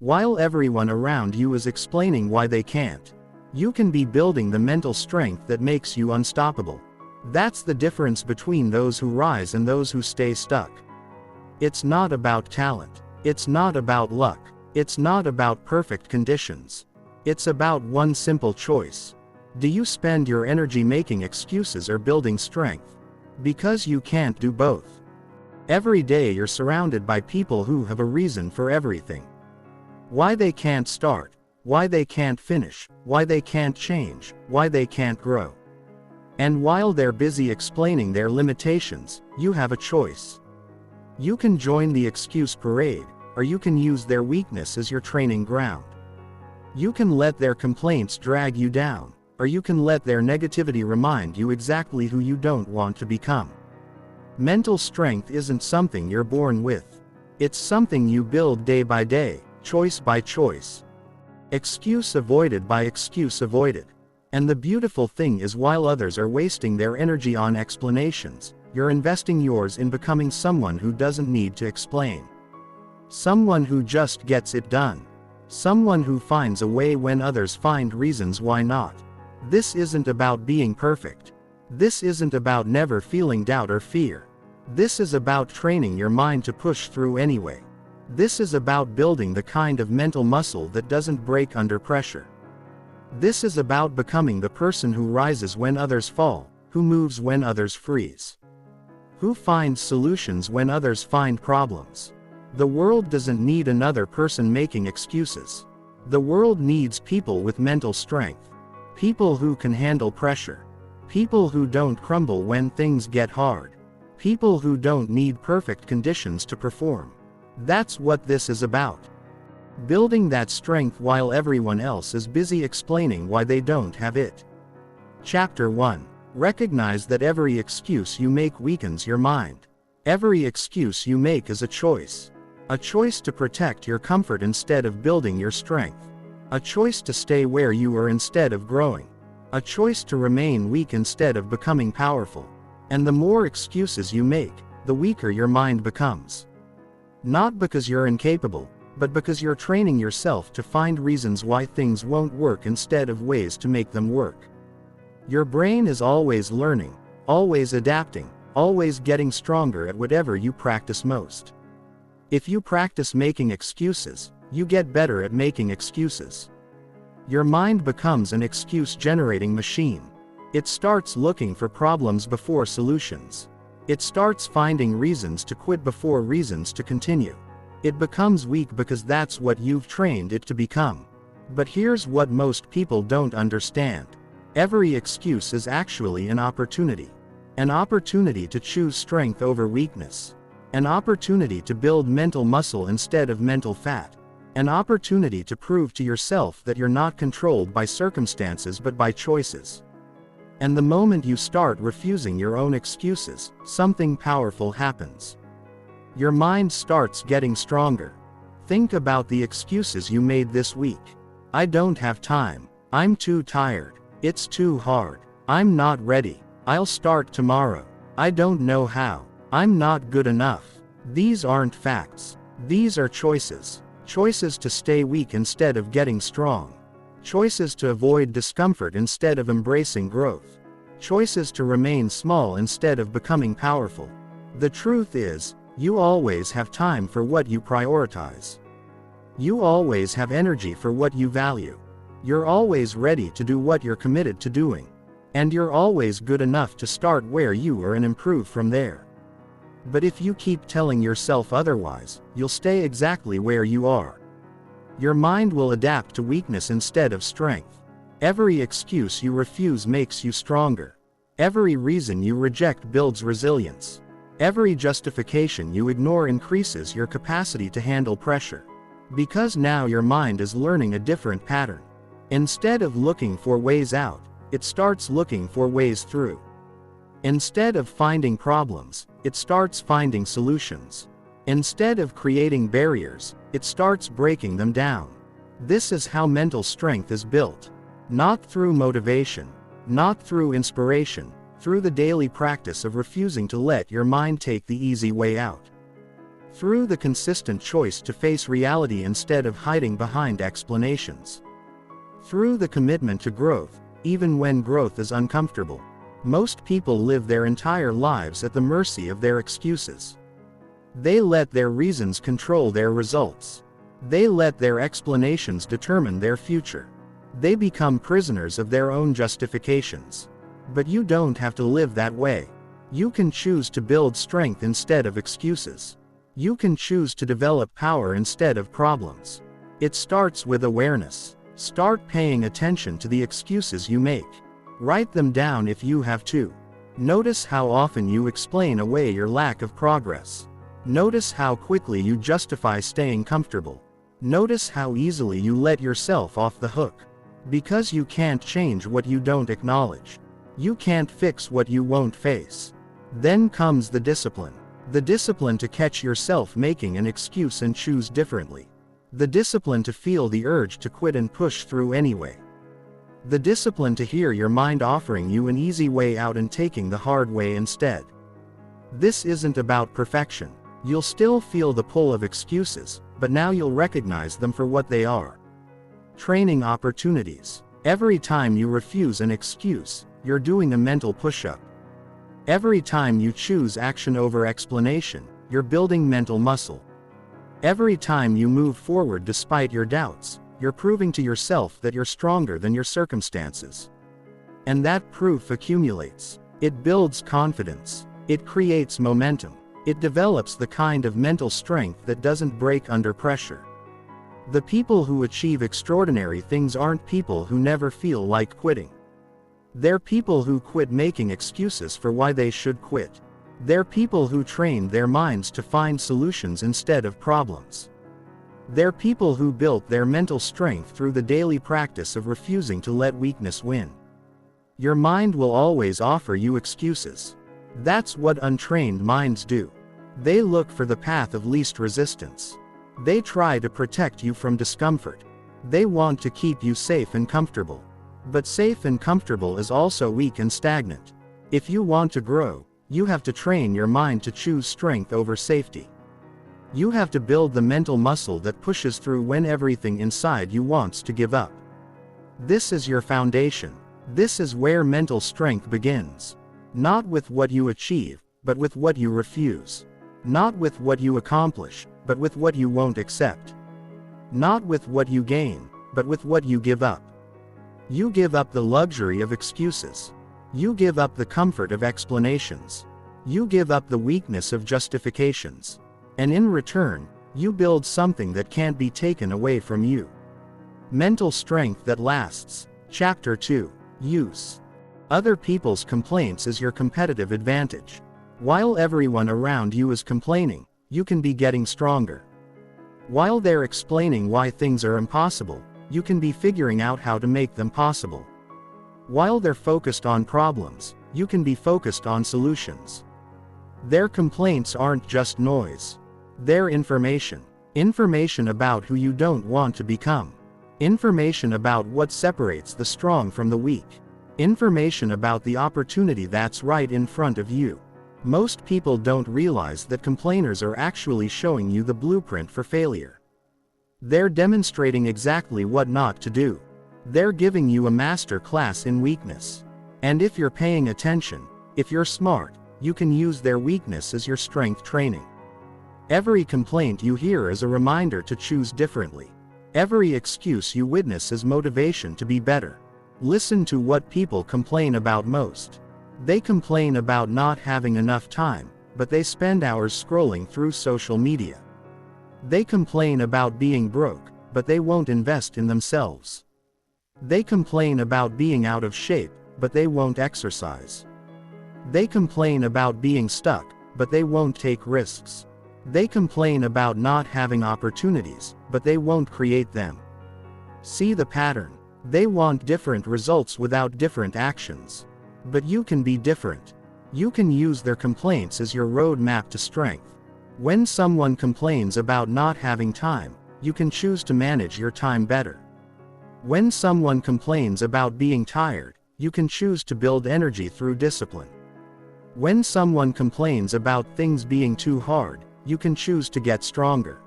While everyone around you is explaining why they can't, you can be building the mental strength that makes you unstoppable. That's the difference between those who rise and those who stay stuck. It's not about talent. It's not about luck. It's not about perfect conditions. It's about one simple choice. Do you spend your energy making excuses or building strength? Because you can't do both. Every day you're surrounded by people who have a reason for everything. Why they can't start, why they can't finish, why they can't change, why they can't grow. And while they're busy explaining their limitations, you have a choice. You can join the excuse parade, or you can use their weakness as your training ground. You can let their complaints drag you down, or you can let their negativity remind you exactly who you don't want to become. Mental strength isn't something you're born with. It's something you build day by day, choice by choice. Excuse avoided by excuse avoided. And the beautiful thing is, while others are wasting their energy on explanations, you're investing yours in becoming someone who doesn't need to explain. Someone who just gets it done. Someone who finds a way when others find reasons why not. This isn't about being perfect. This isn't about never feeling doubt or fear. This is about training your mind to push through anyway. This is about building the kind of mental muscle that doesn't break under pressure. This is about becoming the person who rises when others fall, who moves when others freeze, who finds solutions when others find problems. The world doesn't need another person making excuses. The world needs people with mental strength. People who can handle pressure. People who don't crumble when things get hard. People who don't need perfect conditions to perform. That's what this is about. Building that strength while everyone else is busy explaining why they don't have it. Chapter 1. Recognize that every excuse you make weakens your mind. Every excuse you make is a choice. A choice to protect your comfort instead of building your strength. A choice to stay where you are instead of growing. A choice to remain weak instead of becoming powerful. And the more excuses you make, the weaker your mind becomes. Not because you're incapable, but because you're training yourself to find reasons why things won't work instead of ways to make them work. Your brain is always learning, always adapting, always getting stronger at whatever you practice most. If you practice making excuses, you get better at making excuses. Your mind becomes an excuse-generating machine. It starts looking for problems before solutions. It starts finding reasons to quit before reasons to continue. It becomes weak because that's what you've trained it to become. But here's what most people don't understand. Every excuse is actually an opportunity. An opportunity to choose strength over weakness. An opportunity to build mental muscle instead of mental fat. An opportunity to prove to yourself that you're not controlled by circumstances but by choices. And the moment you start refusing your own excuses, something powerful happens. Your mind starts getting stronger. Think about the excuses you made this week. I don't have time. I'm too tired. It's too hard. I'm not ready. I'll start tomorrow. I don't know how. I'm not good enough. These aren't facts. These are choices. Choices to stay weak instead of getting strong. Choices to avoid discomfort instead of embracing growth. Choices to remain small instead of becoming powerful. The truth is, you always have time for what you prioritize. You always have energy for what you value. You're always ready to do what you're committed to doing. And you're always good enough to start where you are and improve from there. But if you keep telling yourself otherwise, you'll stay exactly where you are. Your mind will adapt to weakness instead of strength. Every excuse you refuse makes you stronger. Every reason you reject builds resilience. Every justification you ignore increases your capacity to handle pressure. Because now your mind is learning a different pattern. Instead of looking for ways out, it starts looking for ways through. Instead of finding problems, it starts finding solutions. Instead of creating barriers, it starts breaking them down. This is how mental strength is built. Not through motivation, not through inspiration, through the daily practice of refusing to let your mind take the easy way out. Through the consistent choice to face reality instead of hiding behind explanations. Through the commitment to growth, even when growth is uncomfortable. Most people live their entire lives at the mercy of their excuses. They let their reasons control their results. They let their explanations determine their future. They become prisoners of their own justifications. But you don't have to live that way. You can choose to build strength instead of excuses. You can choose to develop power instead of problems. It starts with awareness. Start paying attention to the excuses you make. Write them down if you have to. Notice how often you explain away your lack of progress. Notice how quickly you justify staying comfortable. Notice how easily you let yourself off the hook. Because you can't change what you don't acknowledge. You can't fix what you won't face. Then comes the discipline. The discipline to catch yourself making an excuse and choose differently. The discipline to feel the urge to quit and push through anyway. The discipline to hear your mind offering you an easy way out and taking the hard way instead. This isn't about perfection. You'll still feel the pull of excuses, but now you'll recognize them for what they are. Training opportunities. Every time you refuse an excuse, you're doing a mental push-up. Every time you choose action over explanation, you're building mental muscle. Every time you move forward despite your doubts, you're proving to yourself that you're stronger than your circumstances. And that proof accumulates. It builds confidence. It creates momentum. It develops the kind of mental strength that doesn't break under pressure. The people who achieve extraordinary things aren't people who never feel like quitting. They're people who quit making excuses for why they should quit. They're people who trained their minds to find solutions instead of problems. They're people who built their mental strength through the daily practice of refusing to let weakness win. Your mind will always offer you excuses. That's what untrained minds do. They look for the path of least resistance. They try to protect you from discomfort. They want to keep you safe and comfortable. But safe and comfortable is also weak and stagnant. If you want to grow, you have to train your mind to choose strength over safety. You have to build the mental muscle that pushes through when everything inside you wants to give up. This is your foundation. This is where mental strength begins. Not with what you achieve, but with what you refuse. Not with what you accomplish, but with what you won't accept. Not with what you gain, but with what you give up. You give up the luxury of excuses. You give up the comfort of explanations. You give up the weakness of justifications. And in return, you build something that can't be taken away from you. Mental strength that lasts. Chapter 2. Use. Other people's complaints as your competitive advantage. While everyone around you is complaining, you can be getting stronger. While they're explaining why things are impossible, you can be figuring out how to make them possible. While they're focused on problems, you can be focused on solutions. Their complaints aren't just noise. They're information. Information about who you don't want to become. Information about what separates the strong from the weak. Information about the opportunity that's right in front of you. Most people don't realize that complainers are actually showing you the blueprint for failure. They're demonstrating exactly what not to do. They're giving you a master class in weakness. And if you're paying attention, if you're smart, you can use their weakness as your strength training. Every complaint you hear is a reminder to choose differently. Every excuse you witness is motivation to be better. Listen to what people complain about most. They complain about not having enough time, but they spend hours scrolling through social media. They complain about being broke, but they won't invest in themselves. They complain about being out of shape, but they won't exercise. They complain about being stuck, but they won't take risks. They complain about not having opportunities, but they won't create them. See the pattern. They want different results without different actions. But you can be different. You can use their complaints as your roadmap to strength. When someone complains about not having time, you can choose to manage your time better. When someone complains about being tired, you can choose to build energy through discipline. When someone complains about things being too hard, you can choose to get stronger.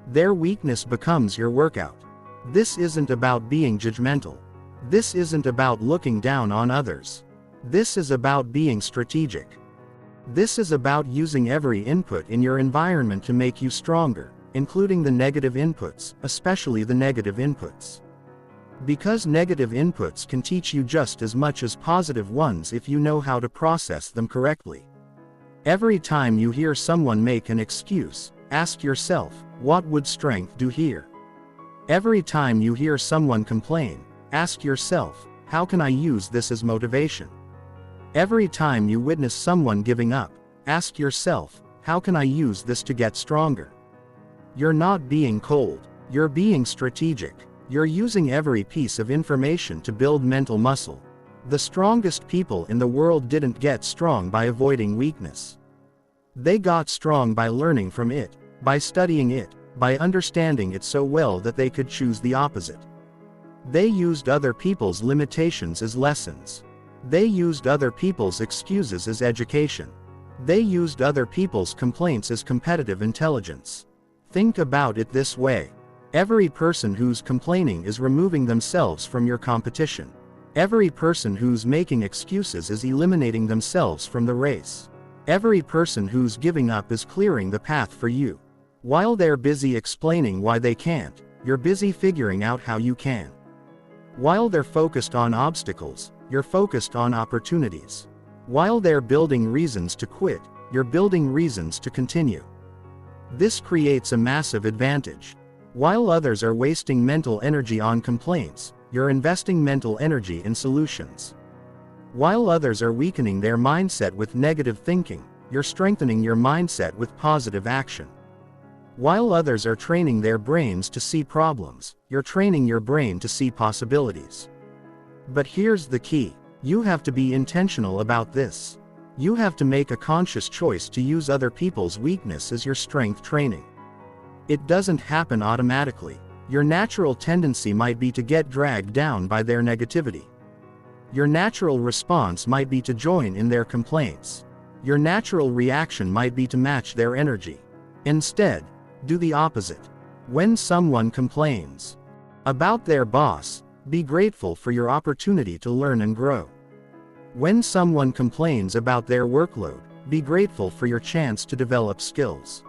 Their weakness becomes your workout. This isn't about being judgmental. This isn't about looking down on others. This is about being strategic. This is about using every input in your environment to make you stronger, including the negative inputs, especially the negative inputs. Because negative inputs can teach you just as much as positive ones if you know how to process them correctly. Every time you hear someone make an excuse, ask yourself, what would strength do here? Every time you hear someone complain, ask yourself, how can I use this as motivation? Every time you witness someone giving up, ask yourself, how can I use this to get stronger? You're not being cold, you're being strategic. You're using every piece of information to build mental muscle. The strongest people in the world didn't get strong by avoiding weakness. They got strong by learning from it, by studying it, by understanding it so well that they could choose the opposite. They used other people's limitations as lessons. They used other people's excuses as education. They used other people's complaints as competitive intelligence. Think about it this way. Every person who's complaining is removing themselves from your competition. Every person who's making excuses is eliminating themselves from the race. Every person who's giving up is clearing the path for you. While they're busy explaining why they can't, you're busy figuring out how you can. While they're focused on obstacles, you're focused on opportunities. While they're building reasons to quit, you're building reasons to continue. This creates a massive advantage. While others are wasting mental energy on complaints, you're investing mental energy in solutions. While others are weakening their mindset with negative thinking, you're strengthening your mindset with positive action. While others are training their brains to see problems, you're training your brain to see possibilities. But here's the key. You have to be intentional about this. You have to make a conscious choice to use other people's weakness as your strength training. It doesn't happen automatically. Your natural tendency might be to get dragged down by their negativity. Your natural response might be to join in their complaints. Your natural reaction might be to match their energy. Instead, do the opposite. When someone complains about their boss, be grateful for your opportunity to learn and grow. When someone complains about their workload, be grateful for your chance to develop skills.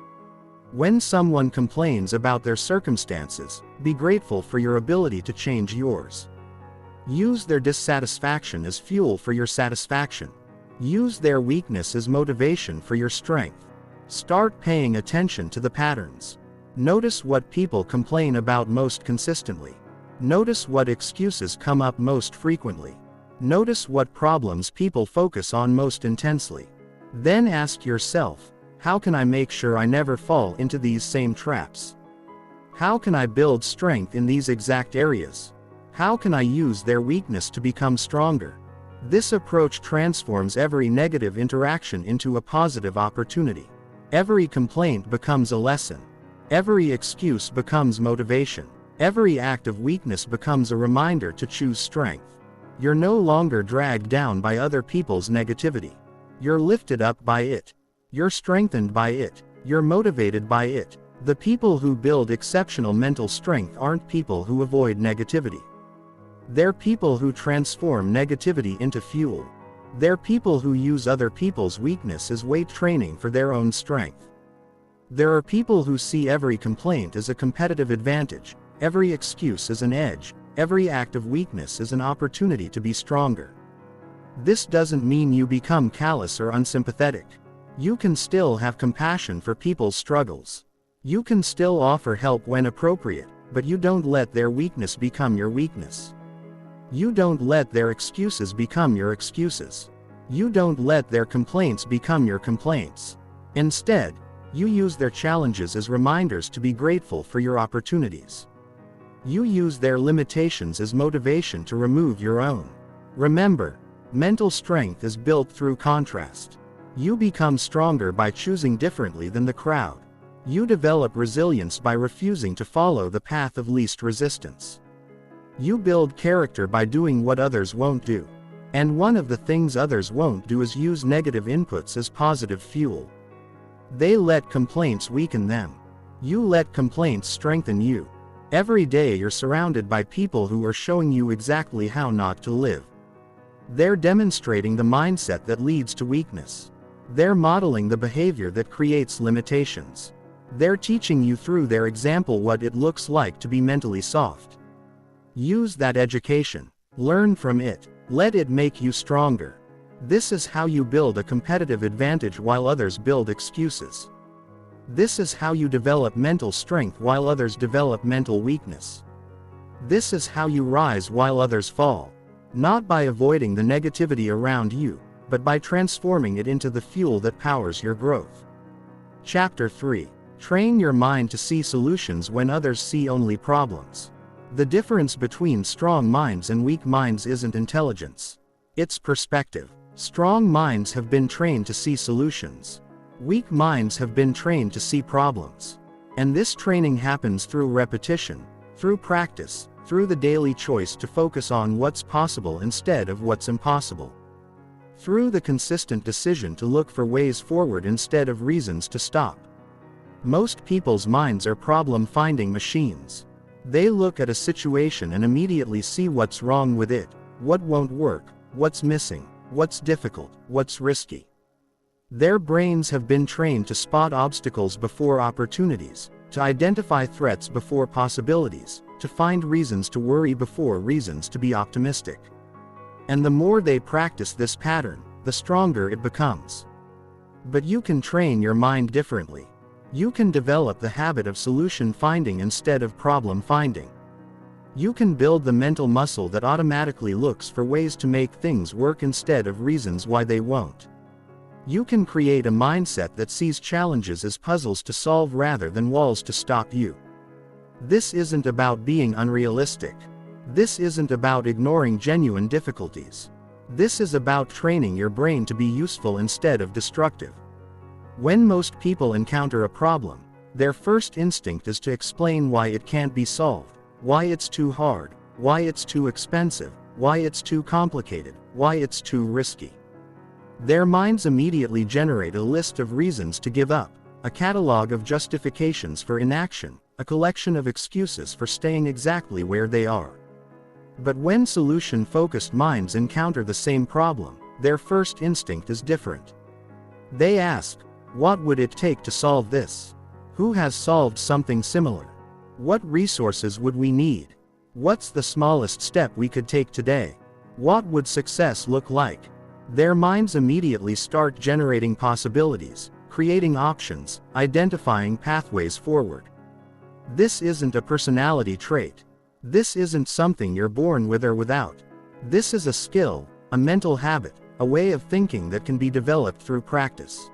When someone complains about their circumstances, be grateful for your ability to change yours. Use their dissatisfaction as fuel for your satisfaction. Use their weakness as motivation for your strength. Start paying attention to the patterns. Notice what people complain about most consistently. Notice what excuses come up most frequently. Notice what problems people focus on most intensely. Then ask yourself, how can I make sure I never fall into these same traps? How can I build strength in these exact areas? How can I use their weakness to become stronger? This approach transforms every negative interaction into a positive opportunity. Every complaint becomes a lesson. Every excuse becomes motivation. Every act of weakness becomes a reminder to choose strength. You're no longer dragged down by other people's negativity. You're lifted up by it. You're strengthened by it. You're motivated by it. The people who build exceptional mental strength aren't people who avoid negativity. They're people who transform negativity into fuel. They're people who use other people's weakness as weight training for their own strength. There are people who see every complaint as a competitive advantage, every excuse as an edge, every act of weakness as an opportunity to be stronger. This doesn't mean you become callous or unsympathetic. You can still have compassion for people's struggles. You can still offer help when appropriate, but you don't let their weakness become your weakness. You don't let their excuses become your excuses. You don't let their complaints become your complaints. Instead, you use their challenges as reminders to be grateful for your opportunities. You use their limitations as motivation to remove your own. Remember, mental strength is built through contrast. You become stronger by choosing differently than the crowd. You develop resilience by refusing to follow the path of least resistance. You build character by doing what others won't do. And one of the things others won't do is use negative inputs as positive fuel. They let complaints weaken them. You let complaints strengthen you. Every day you're surrounded by people who are showing you exactly how not to live. They're demonstrating the mindset that leads to weakness. They're modeling the behavior that creates limitations. They're teaching you through their example what it looks like to be mentally soft. Use that education. Learn from it. Let it make you stronger. This is how you build a competitive advantage while others build excuses. This is how you develop mental strength while others develop mental weakness. This is how you rise while others fall. Not by avoiding the negativity around you, but by transforming it into the fuel that powers your growth. Chapter 3. Train your mind to see solutions when others see only problems. The difference between strong minds and weak minds isn't intelligence. It's perspective. Strong minds have been trained to see solutions. Weak minds have been trained to see problems. And this training happens through repetition, through practice, through the daily choice to focus on what's possible instead of what's impossible. Through the consistent decision to look for ways forward instead of reasons to stop. Most people's minds are problem-finding machines. They look at a situation and immediately see what's wrong with it, what won't work, what's missing, what's difficult, what's risky. Their brains have been trained to spot obstacles before opportunities, to identify threats before possibilities, to find reasons to worry before reasons to be optimistic. And the more they practice this pattern, the stronger it becomes. But you can train your mind differently. You can develop the habit of solution finding instead of problem finding. You can build the mental muscle that automatically looks for ways to make things work instead of reasons why they won't. You can create a mindset that sees challenges as puzzles to solve rather than walls to stop you. This isn't about being unrealistic. This isn't about ignoring genuine difficulties. This is about training your brain to be useful instead of destructive. When most people encounter a problem, their first instinct is to explain why it can't be solved, why it's too hard, why it's too expensive, why it's too complicated, why it's too risky. Their minds immediately generate a list of reasons to give up, a catalog of justifications for inaction, a collection of excuses for staying exactly where they are. But when solution-focused minds encounter the same problem, their first instinct is different. They ask, what would it take to solve this? Who has solved something similar? What resources would we need? What's the smallest step we could take today? What would success look like? Their minds immediately start generating possibilities, creating options, identifying pathways forward. This isn't a personality trait. This isn't something you're born with or without. This is a skill, a mental habit, a way of thinking that can be developed through practice.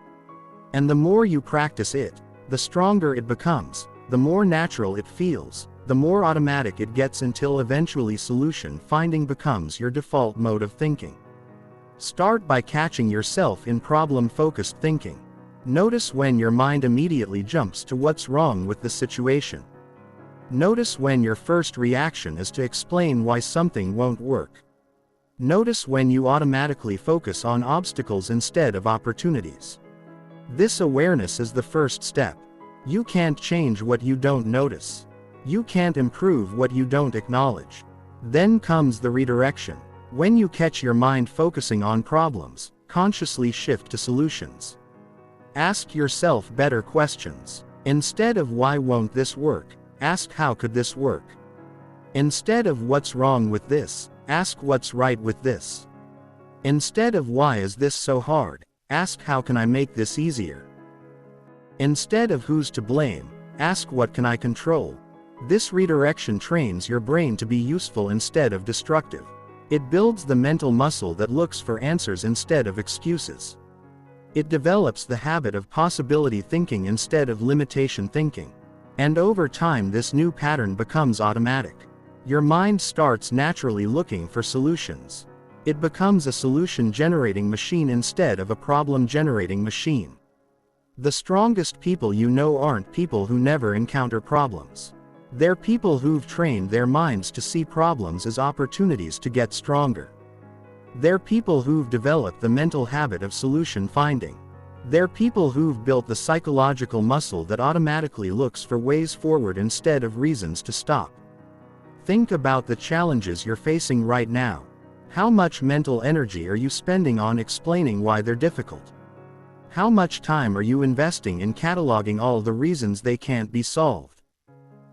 And the more you practice it, the stronger it becomes, the more natural it feels, the more automatic it gets until eventually solution finding becomes your default mode of thinking. Start by catching yourself in problem-focused thinking. Notice when your mind immediately jumps to what's wrong with the situation. Notice when your first reaction is to explain why something won't work. Notice when you automatically focus on obstacles instead of opportunities. This awareness is the first step. You can't change what you don't notice. You can't improve what you don't acknowledge. Then comes the redirection. When you catch your mind focusing on problems, consciously shift to solutions. Ask yourself better questions. Instead of why won't this work, ask how could this work? Instead of what's wrong with this, ask what's right with this. Instead of why is this so hard, ask how can I make this easier? Instead of who's to blame, ask what can I control? This redirection trains your brain to be useful instead of destructive. It builds the mental muscle that looks for answers instead of excuses. It develops the habit of possibility thinking instead of limitation thinking. And over time this new pattern becomes automatic. Your mind starts naturally looking for solutions. It becomes a solution-generating machine instead of a problem-generating machine. The strongest people you know aren't people who never encounter problems. They're people who've trained their minds to see problems as opportunities to get stronger. They're people who've developed the mental habit of solution finding. They're people who've built the psychological muscle that automatically looks for ways forward instead of reasons to stop. Think about the challenges you're facing right now. How much mental energy are you spending on explaining why they're difficult? How much time are you investing in cataloging all the reasons they can't be solved?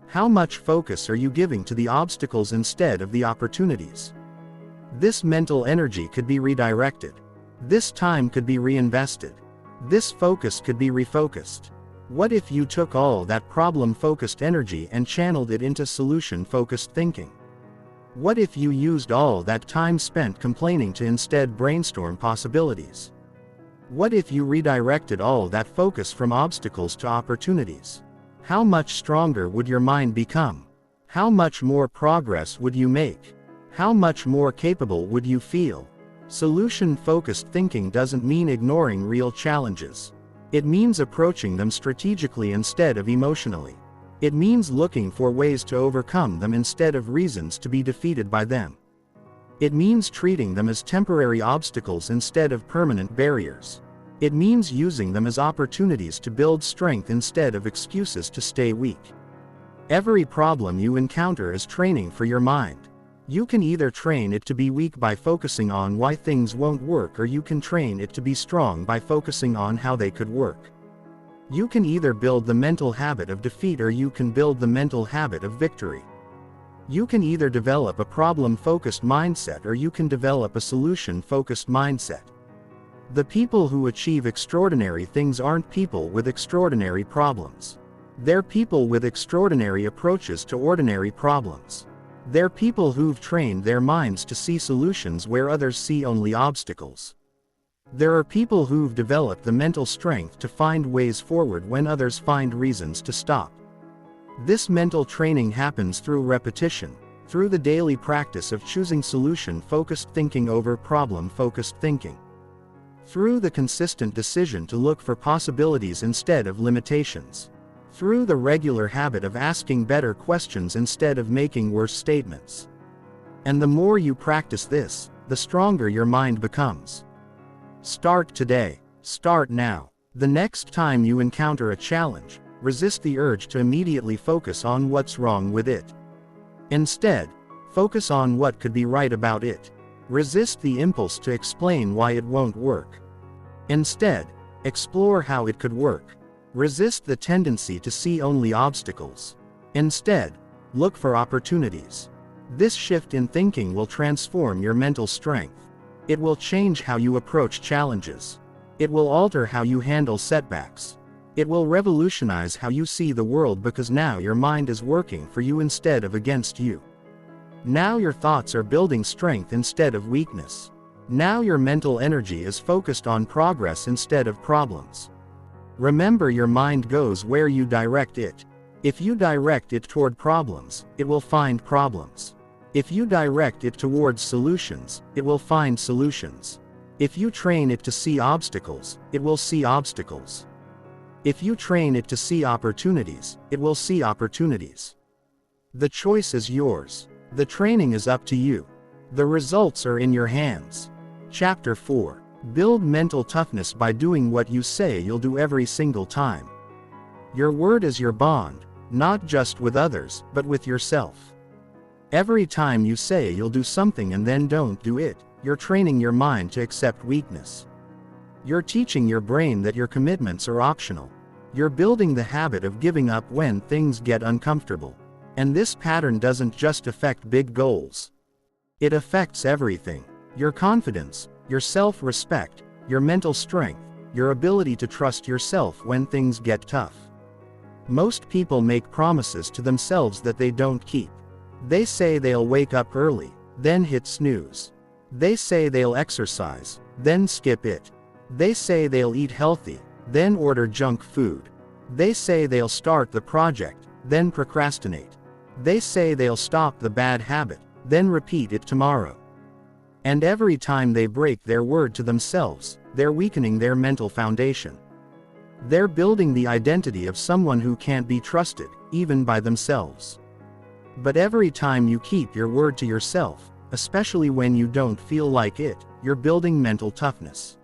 How much focus are you giving to the obstacles instead of the opportunities? This mental energy could be redirected. This time could be reinvested. This focus could be refocused. What if you took all that problem-focused energy and channeled it into solution-focused thinking? What if you used all that time spent complaining to instead brainstorm possibilities? What if you redirected all that focus from obstacles to opportunities? How much stronger would your mind become? How much more progress would you make? How much more capable would you feel? Solution-focused thinking doesn't mean ignoring real challenges. It means approaching them strategically instead of emotionally. It means looking for ways to overcome them instead of reasons to be defeated by them. It means treating them as temporary obstacles instead of permanent barriers. It means using them as opportunities to build strength instead of excuses to stay weak. Every problem you encounter is training for your mind. You can either train it to be weak by focusing on why things won't work, or you can train it to be strong by focusing on how they could work. You can either build the mental habit of defeat, or you can build the mental habit of victory. You can either develop a problem-focused mindset, or you can develop a solution-focused mindset. The people who achieve extraordinary things aren't people with extraordinary problems. They're people with extraordinary approaches to ordinary problems. They're people who've trained their minds to see solutions where others see only obstacles. There are people who've developed the mental strength to find ways forward when others find reasons to stop. This mental training happens through repetition, through the daily practice of choosing solution-focused thinking over problem-focused thinking. Through the consistent decision to look for possibilities instead of limitations. Through the regular habit of asking better questions instead of making worse statements. And the more you practice this, the stronger your mind becomes. Start today. Start now. The next time you encounter a challenge, resist the urge to immediately focus on what's wrong with it. Instead, focus on what could be right about it. Resist the impulse to explain why it won't work. Instead, explore how it could work. Resist the tendency to see only obstacles. Instead, look for opportunities. This shift in thinking will transform your mental strength. It will change how you approach challenges. It will alter how you handle setbacks. It will revolutionize how you see the world, because now your mind is working for you instead of against you. Now your thoughts are building strength instead of weakness. Now your mental energy is focused on progress instead of problems. Remember, your mind goes where you direct it. If you direct it toward problems, it will find problems. If you direct it towards solutions, it will find solutions. If you train it to see obstacles, it will see obstacles. If you train it to see opportunities, it will see opportunities. The choice is yours. The training is up to you. The results are in your hands. Chapter 4. Build mental toughness by doing what you say you'll do every single time. Your word is your bond, not just with others, but with yourself. Every time you say you'll do something and then don't do it, you're training your mind to accept weakness. You're teaching your brain that your commitments are optional. You're building the habit of giving up when things get uncomfortable. And this pattern doesn't just affect big goals. It affects everything. Your confidence, your self-respect, your mental strength, your ability to trust yourself when things get tough. Most people make promises to themselves that they don't keep. They say they'll wake up early, then hit snooze. They say they'll exercise, then skip it. They say they'll eat healthy, then order junk food. They say they'll start the project, then procrastinate. They say they'll stop the bad habit, then repeat it tomorrow. And every time they break their word to themselves, they're weakening their mental foundation. They're building the identity of someone who can't be trusted, even by themselves. But every time you keep your word to yourself, especially when you don't feel like it, you're building mental toughness.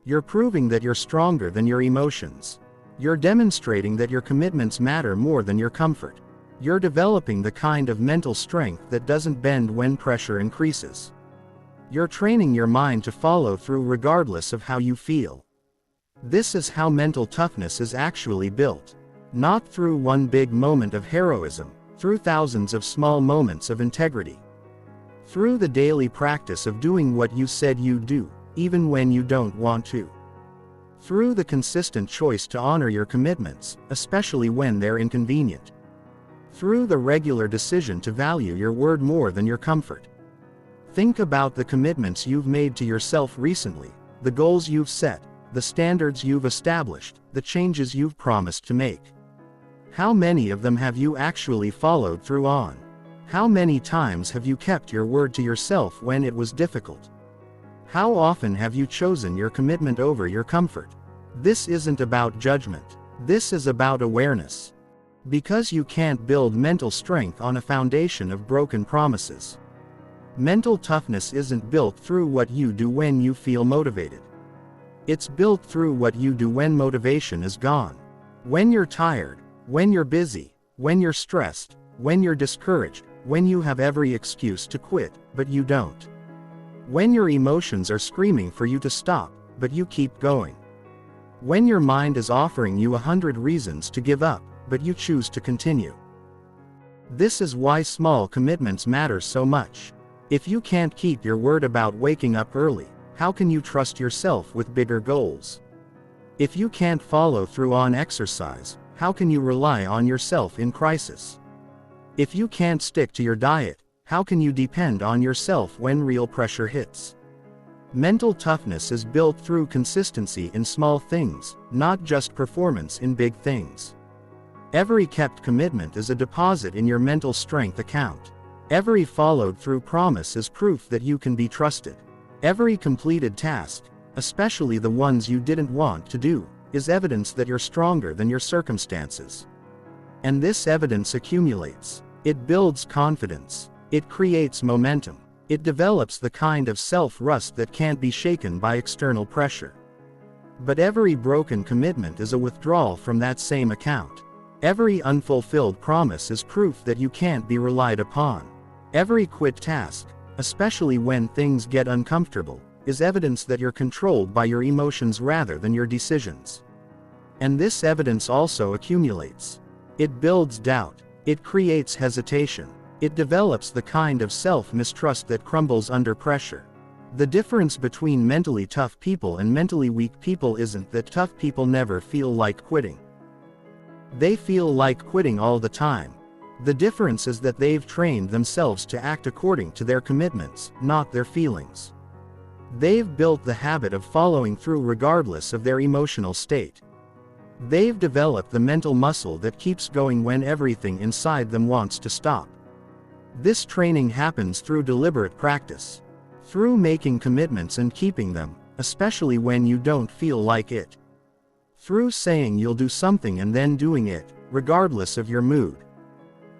You're proving that you're stronger than your emotions. You're demonstrating that your commitments matter more than your comfort. You're developing the kind of mental strength that doesn't bend when pressure increases. You're training your mind to follow through regardless of how you feel. This is how mental toughness is actually built. Not through one big moment of heroism, through thousands of small moments of integrity. Through the daily practice of doing what you said you'd do, even when you don't want to. Through the consistent choice to honor your commitments, especially when they're inconvenient. Through the regular decision to value your word more than your comfort. Think about the commitments you've made to yourself recently, the goals you've set, the standards you've established, the changes you've promised to make. How many of them have you actually followed through on? How many times have you kept your word to yourself when it was difficult? How often have you chosen your commitment over your comfort? This isn't about judgment. This is about awareness. Because you can't build mental strength on a foundation of broken promises. Mental toughness isn't built through what you do when you feel motivated. It's built through what you do when motivation is gone. When you're tired, when you're busy, when you're stressed, when you're discouraged, when you have every excuse to quit, but you don't. When your emotions are screaming for you to stop, but you keep going. When your mind is offering you 100 reasons to give up, but you choose to continue. This is why small commitments matter so much. If you can't keep your word about waking up early, how can you trust yourself with bigger goals? If you can't follow through on exercise, how can you rely on yourself in crisis? If you can't stick to your diet, how can you depend on yourself when real pressure hits? Mental toughness is built through consistency in small things, not just performance in big things. Every kept commitment is a deposit in your mental strength account. Every followed through promise is proof that you can be trusted. Every completed task, especially the ones you didn't want to do, is evidence that you're stronger than your circumstances. And this evidence accumulates. It builds confidence. It creates momentum. It develops the kind of self-trust that can't be shaken by external pressure. But every broken commitment is a withdrawal from that same account. Every unfulfilled promise is proof that you can't be relied upon. Every quit task, especially when things get uncomfortable, is evidence that you're controlled by your emotions rather than your decisions. And this evidence also accumulates. It builds doubt. It creates hesitation. It develops the kind of self-mistrust that crumbles under pressure. The difference between mentally tough people and mentally weak people isn't that tough people never feel like quitting. They feel like quitting all the time. The difference is that they've trained themselves to act according to their commitments, not their feelings. They've built the habit of following through regardless of their emotional state. They've developed the mental muscle that keeps going when everything inside them wants to stop. This training happens through deliberate practice. Through making commitments and keeping them, especially when you don't feel like it. Through saying you'll do something and then doing it, regardless of your mood.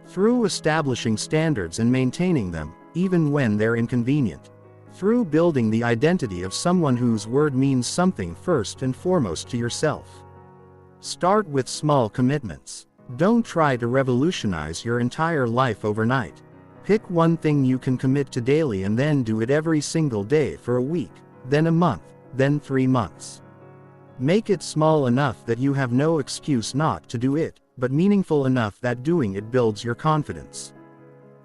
Through establishing standards and maintaining them, even when they're inconvenient. Through building the identity of someone whose word means something first and foremost to yourself. Start with small commitments. Don't try to revolutionize your entire life overnight. Pick one thing you can commit to daily and then do it every single day for a week, then a month, then 3 months. Make it small enough that you have no excuse not to do it, but meaningful enough that doing it builds your confidence.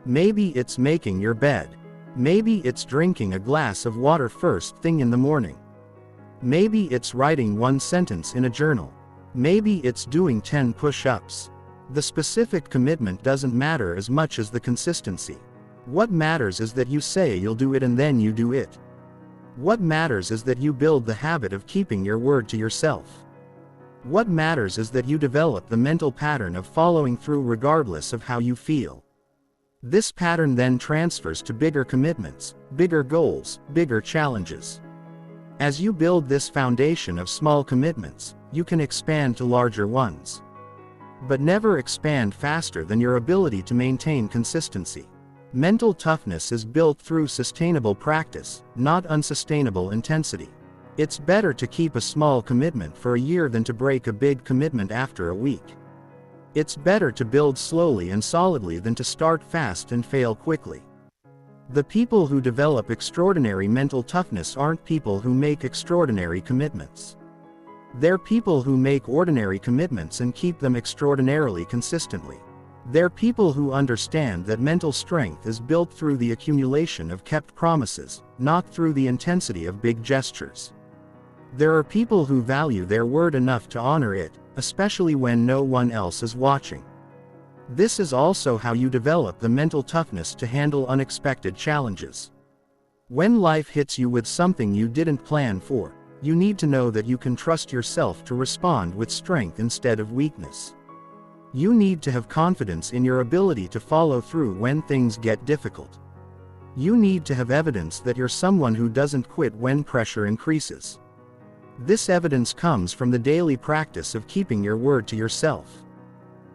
Maybe it's making your bed. Maybe it's drinking a glass of water first thing in the morning. Maybe it's writing one sentence in a journal. Maybe it's doing 10 push-ups. The specific commitment doesn't matter as much as the consistency. What matters is that you say you'll do it and then you do it. What matters is that you build the habit of keeping your word to yourself. What matters is that you develop the mental pattern of following through regardless of how you feel. This pattern then transfers to bigger commitments, bigger goals, bigger challenges. As you build this foundation of small commitments, you can expand to larger ones. But never expand faster than your ability to maintain consistency. Mental toughness is built through sustainable practice, not unsustainable intensity. It's better to keep a small commitment for a year than to break a big commitment after a week. It's better to build slowly and solidly than to start fast and fail quickly. The people who develop extraordinary mental toughness aren't people who make extraordinary commitments. They're people who make ordinary commitments and keep them extraordinarily consistently. They're people who understand that mental strength is built through the accumulation of kept promises, not through the intensity of big gestures. There are people who value their word enough to honor it, especially when no one else is watching. This is also how you develop the mental toughness to handle unexpected challenges. When life hits you with something you didn't plan for, you need to know that you can trust yourself to respond with strength instead of weakness. You need to have confidence in your ability to follow through when things get difficult. You need to have evidence that you're someone who doesn't quit when pressure increases. This evidence comes from the daily practice of keeping your word to yourself.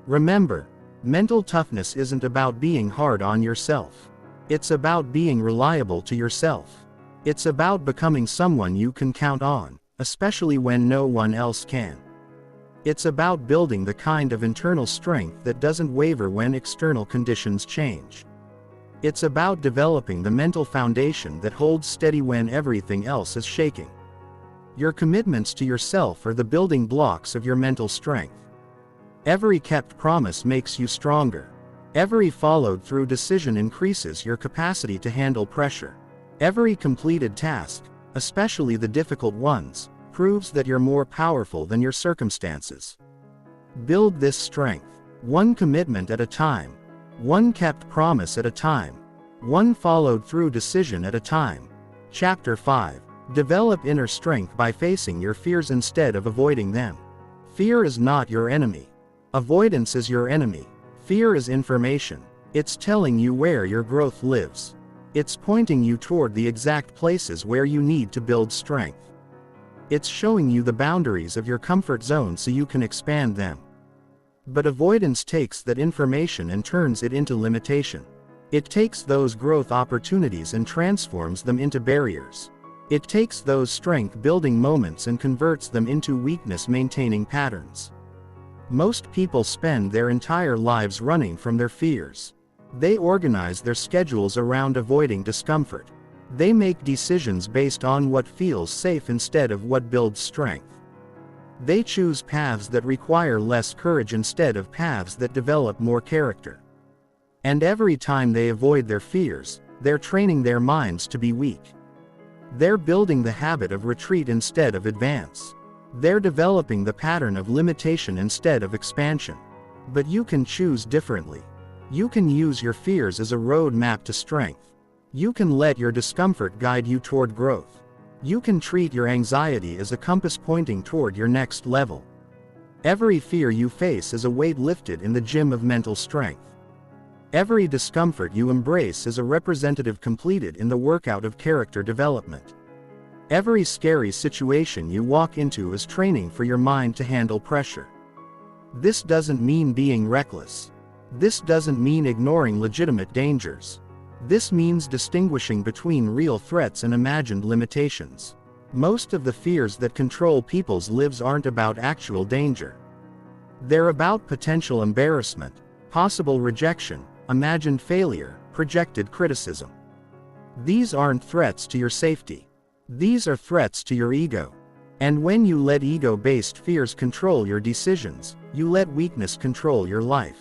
Remember, mental toughness isn't about being hard on yourself. It's about being reliable to yourself. It's about becoming someone you can count on, especially when no one else can. It's about building the kind of internal strength that doesn't waver when external conditions change. It's about developing the mental foundation that holds steady when everything else is shaking. Your commitments to yourself are the building blocks of your mental strength. Every kept promise makes you stronger. Every followed-through decision increases your capacity to handle pressure. Every completed task, especially the difficult ones, proves that you're more powerful than your circumstances. Build this strength, one commitment at a time, one kept promise at a time, one followed-through decision at a time. Chapter 5. Develop inner strength by facing your fears instead of avoiding them. Fear is not your enemy. Avoidance is your enemy. Fear is information. It's telling you where your growth lives. It's pointing you toward the exact places where you need to build strength. It's showing you the boundaries of your comfort zone so you can expand them. But avoidance takes that information and turns it into limitation. It takes those growth opportunities and transforms them into barriers. It takes those strength-building moments and converts them into weakness-maintaining patterns. Most people spend their entire lives running from their fears. They organize their schedules around avoiding discomfort. They make decisions based on what feels safe instead of what builds strength. They choose paths that require less courage instead of paths that develop more character. And every time they avoid their fears, they're training their minds to be weak. They're building the habit of retreat instead of advance. They're developing the pattern of limitation instead of expansion. But you can choose differently. You can use your fears as a road map to strength. You can let your discomfort guide you toward growth. You can treat your anxiety as a compass pointing toward your next level. Every fear you face is a weight lifted in the gym of mental strength. Every discomfort you embrace is a representative completed in the workout of character development. Every scary situation you walk into is training for your mind to handle pressure. This doesn't mean being reckless. This doesn't mean ignoring legitimate dangers. This means distinguishing between real threats and imagined limitations. Most of the fears that control people's lives aren't about actual danger. They're about potential embarrassment, possible rejection, imagined failure, projected criticism. These aren't threats to your safety. These are threats to your ego. And when you let ego-based fears control your decisions, you let weakness control your life.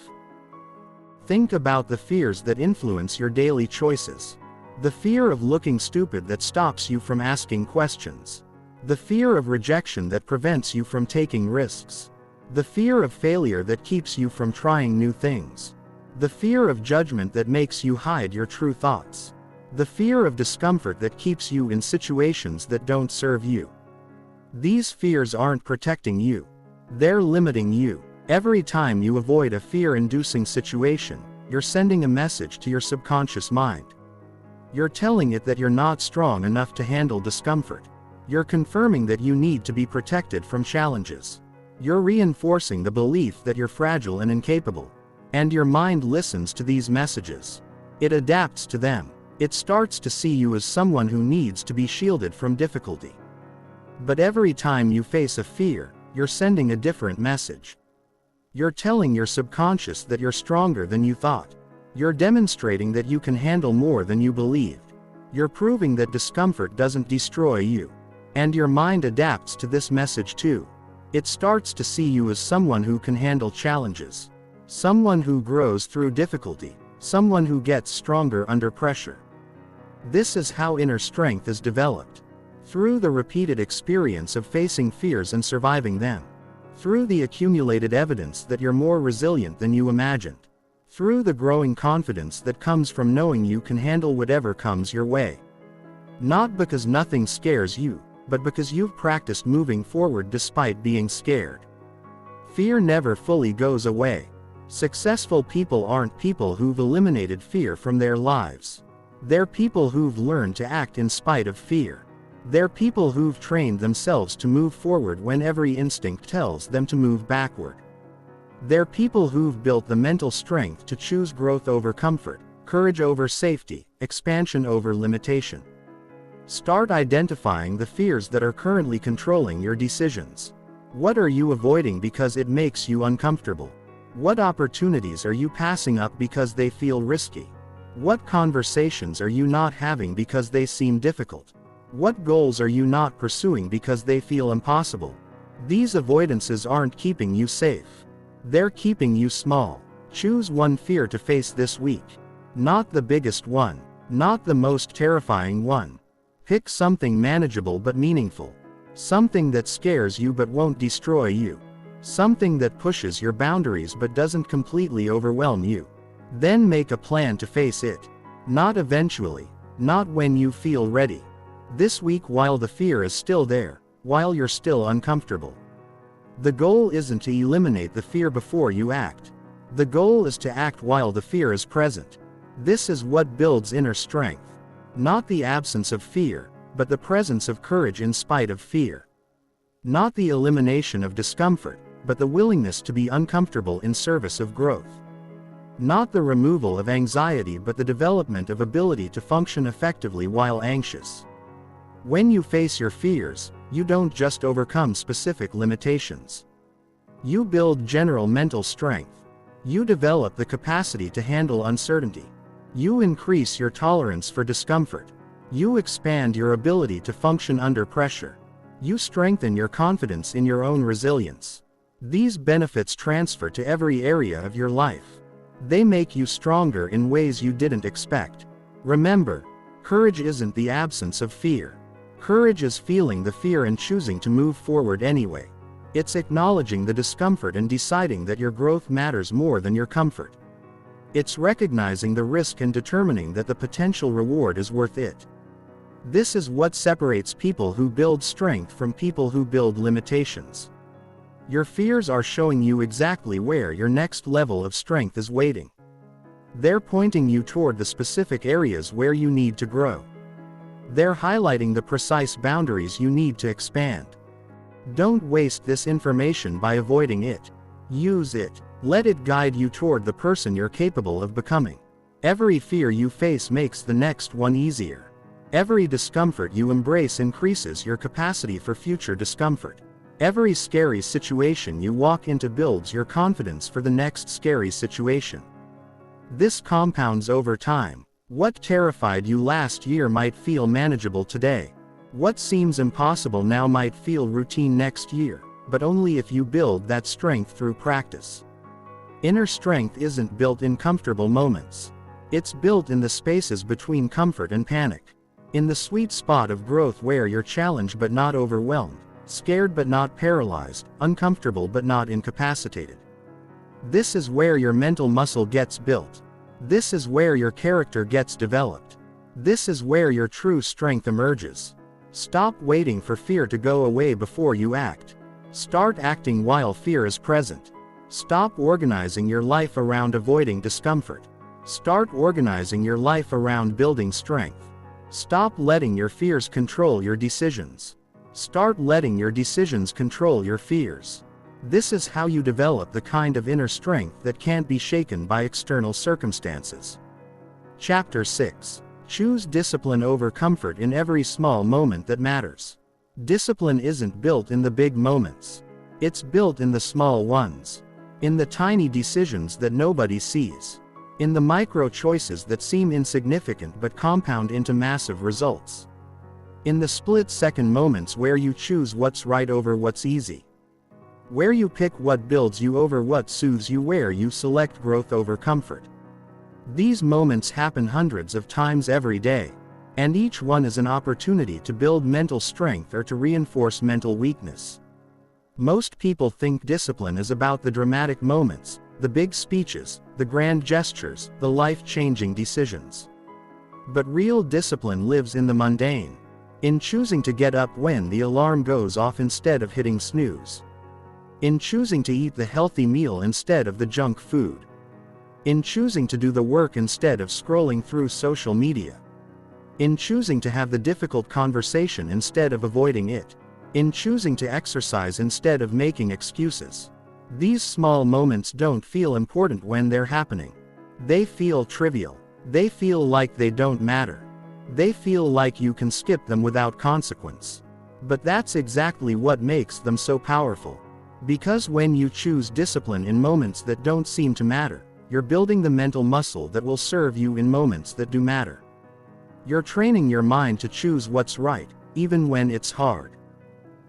Think about the fears that influence your daily choices. The fear of looking stupid that stops you from asking questions. The fear of rejection that prevents you from taking risks. The fear of failure that keeps you from trying new things. The fear of judgment that makes you hide your true thoughts. The fear of discomfort that keeps you in situations that don't serve you. These fears aren't protecting you. They're limiting you. Every time you avoid a fear-inducing situation, you're sending a message to your subconscious mind. You're telling it that you're not strong enough to handle discomfort. You're confirming that you need to be protected from challenges. You're reinforcing the belief that you're fragile and incapable. And your mind listens to these messages. It adapts to them. It starts to see you as someone who needs to be shielded from difficulty. But every time you face a fear, you're sending a different message. You're telling your subconscious that you're stronger than you thought. You're demonstrating that you can handle more than you believed. You're proving that discomfort doesn't destroy you. And your mind adapts to this message too. It starts to see you as someone who can handle challenges. Someone who grows through difficulty. Someone who gets stronger under pressure. This is how inner strength is developed. Through the repeated experience of facing fears and surviving them. Through the accumulated evidence that you're more resilient than you imagined. Through the growing confidence that comes from knowing you can handle whatever comes your way. Not because nothing scares you, but because you've practiced moving forward despite being scared. Fear never fully goes away. Successful people aren't people who've eliminated fear from their lives. They're people who've learned to act in spite of fear. They're people who've trained themselves to move forward when every instinct tells them to move backward. They're people who've built the mental strength to choose growth over comfort, courage over safety, expansion over limitation. Start identifying the fears that are currently controlling your decisions. What are you avoiding because it makes you uncomfortable? What opportunities are you passing up because they feel risky? What conversations are you not having because they seem difficult? What goals are you not pursuing because they feel impossible? These avoidances aren't keeping you safe. They're keeping you small. Choose one fear to face this week. Not the biggest one. Not the most terrifying one. Pick something manageable but meaningful. Something that scares you but won't destroy you. Something that pushes your boundaries but doesn't completely overwhelm you. Then make a plan to face it. Not eventually. Not when you feel ready. This week while the fear is still there, while you're still uncomfortable. The goal isn't to eliminate the fear before you act. The goal is to act while the fear is present. This is what builds inner strength. Not the absence of fear, but the presence of courage in spite of fear. Not the elimination of discomfort, but the willingness to be uncomfortable in service of growth. Not the removal of anxiety but the development of ability to function effectively while anxious. When you face your fears, you don't just overcome specific limitations. You build general mental strength. You develop the capacity to handle uncertainty. You increase your tolerance for discomfort. You expand your ability to function under pressure. You strengthen your confidence in your own resilience. These benefits transfer to every area of your life. They make you stronger in ways you didn't expect. Remember, courage isn't the absence of fear. Courage is feeling the fear and choosing to move forward anyway. It's acknowledging the discomfort and deciding that your growth matters more than your comfort. It's recognizing the risk and determining that the potential reward is worth it. This is what separates people who build strength from people who build limitations. Your fears are showing you exactly where your next level of strength is waiting. They're pointing you toward the specific areas where you need to grow. They're highlighting the precise boundaries you need to expand. Don't waste this information by avoiding it. Use it. Let it guide you toward the person you're capable of becoming. Every fear you face makes the next one easier. Every discomfort you embrace increases your capacity for future discomfort. Every scary situation you walk into builds your confidence for the next scary situation. This compounds over time. What terrified you last year might feel manageable today. What seems impossible now might feel routine next year, but only if you build that strength through practice. Inner strength isn't built in comfortable moments. It's built in the spaces between comfort and panic. In the sweet spot of growth where you're challenged but not overwhelmed. Scared but not paralyzed, uncomfortable but not incapacitated. This is where your mental muscle gets built. This is where your character gets developed. This is where your true strength emerges. Stop waiting for fear to go away before you act. Start acting while fear is present. Stop organizing your life around avoiding discomfort. Start organizing your life around building strength. Stop letting your fears control your decisions. Start letting your decisions control your fears. This is how you develop the kind of inner strength that can't be shaken by external circumstances. Chapter 6. Choose discipline over comfort in every small moment that matters. Discipline isn't built in the big moments. It's built in the small ones. In the tiny decisions that nobody sees. In the micro choices that seem insignificant but compound into massive results. In the split-second moments where you choose what's right over what's easy. Where you pick what builds you over what soothes you, where you select growth over comfort. These moments happen hundreds of times every day. And each one is an opportunity to build mental strength or to reinforce mental weakness. Most people think discipline is about the dramatic moments, the big speeches, the grand gestures, the life-changing decisions. But real discipline lives in the mundane. In choosing to get up when the alarm goes off instead of hitting snooze. In choosing to eat the healthy meal instead of the junk food. In choosing to do the work instead of scrolling through social media. In choosing to have the difficult conversation instead of avoiding it. In choosing to exercise instead of making excuses. These small moments don't feel important when they're happening. They feel trivial. They feel like they don't matter. They feel like you can skip them without consequence. But that's exactly what makes them so powerful. Because when you choose discipline in moments that don't seem to matter, you're building the mental muscle that will serve you in moments that do matter. You're training your mind to choose what's right, even when it's hard.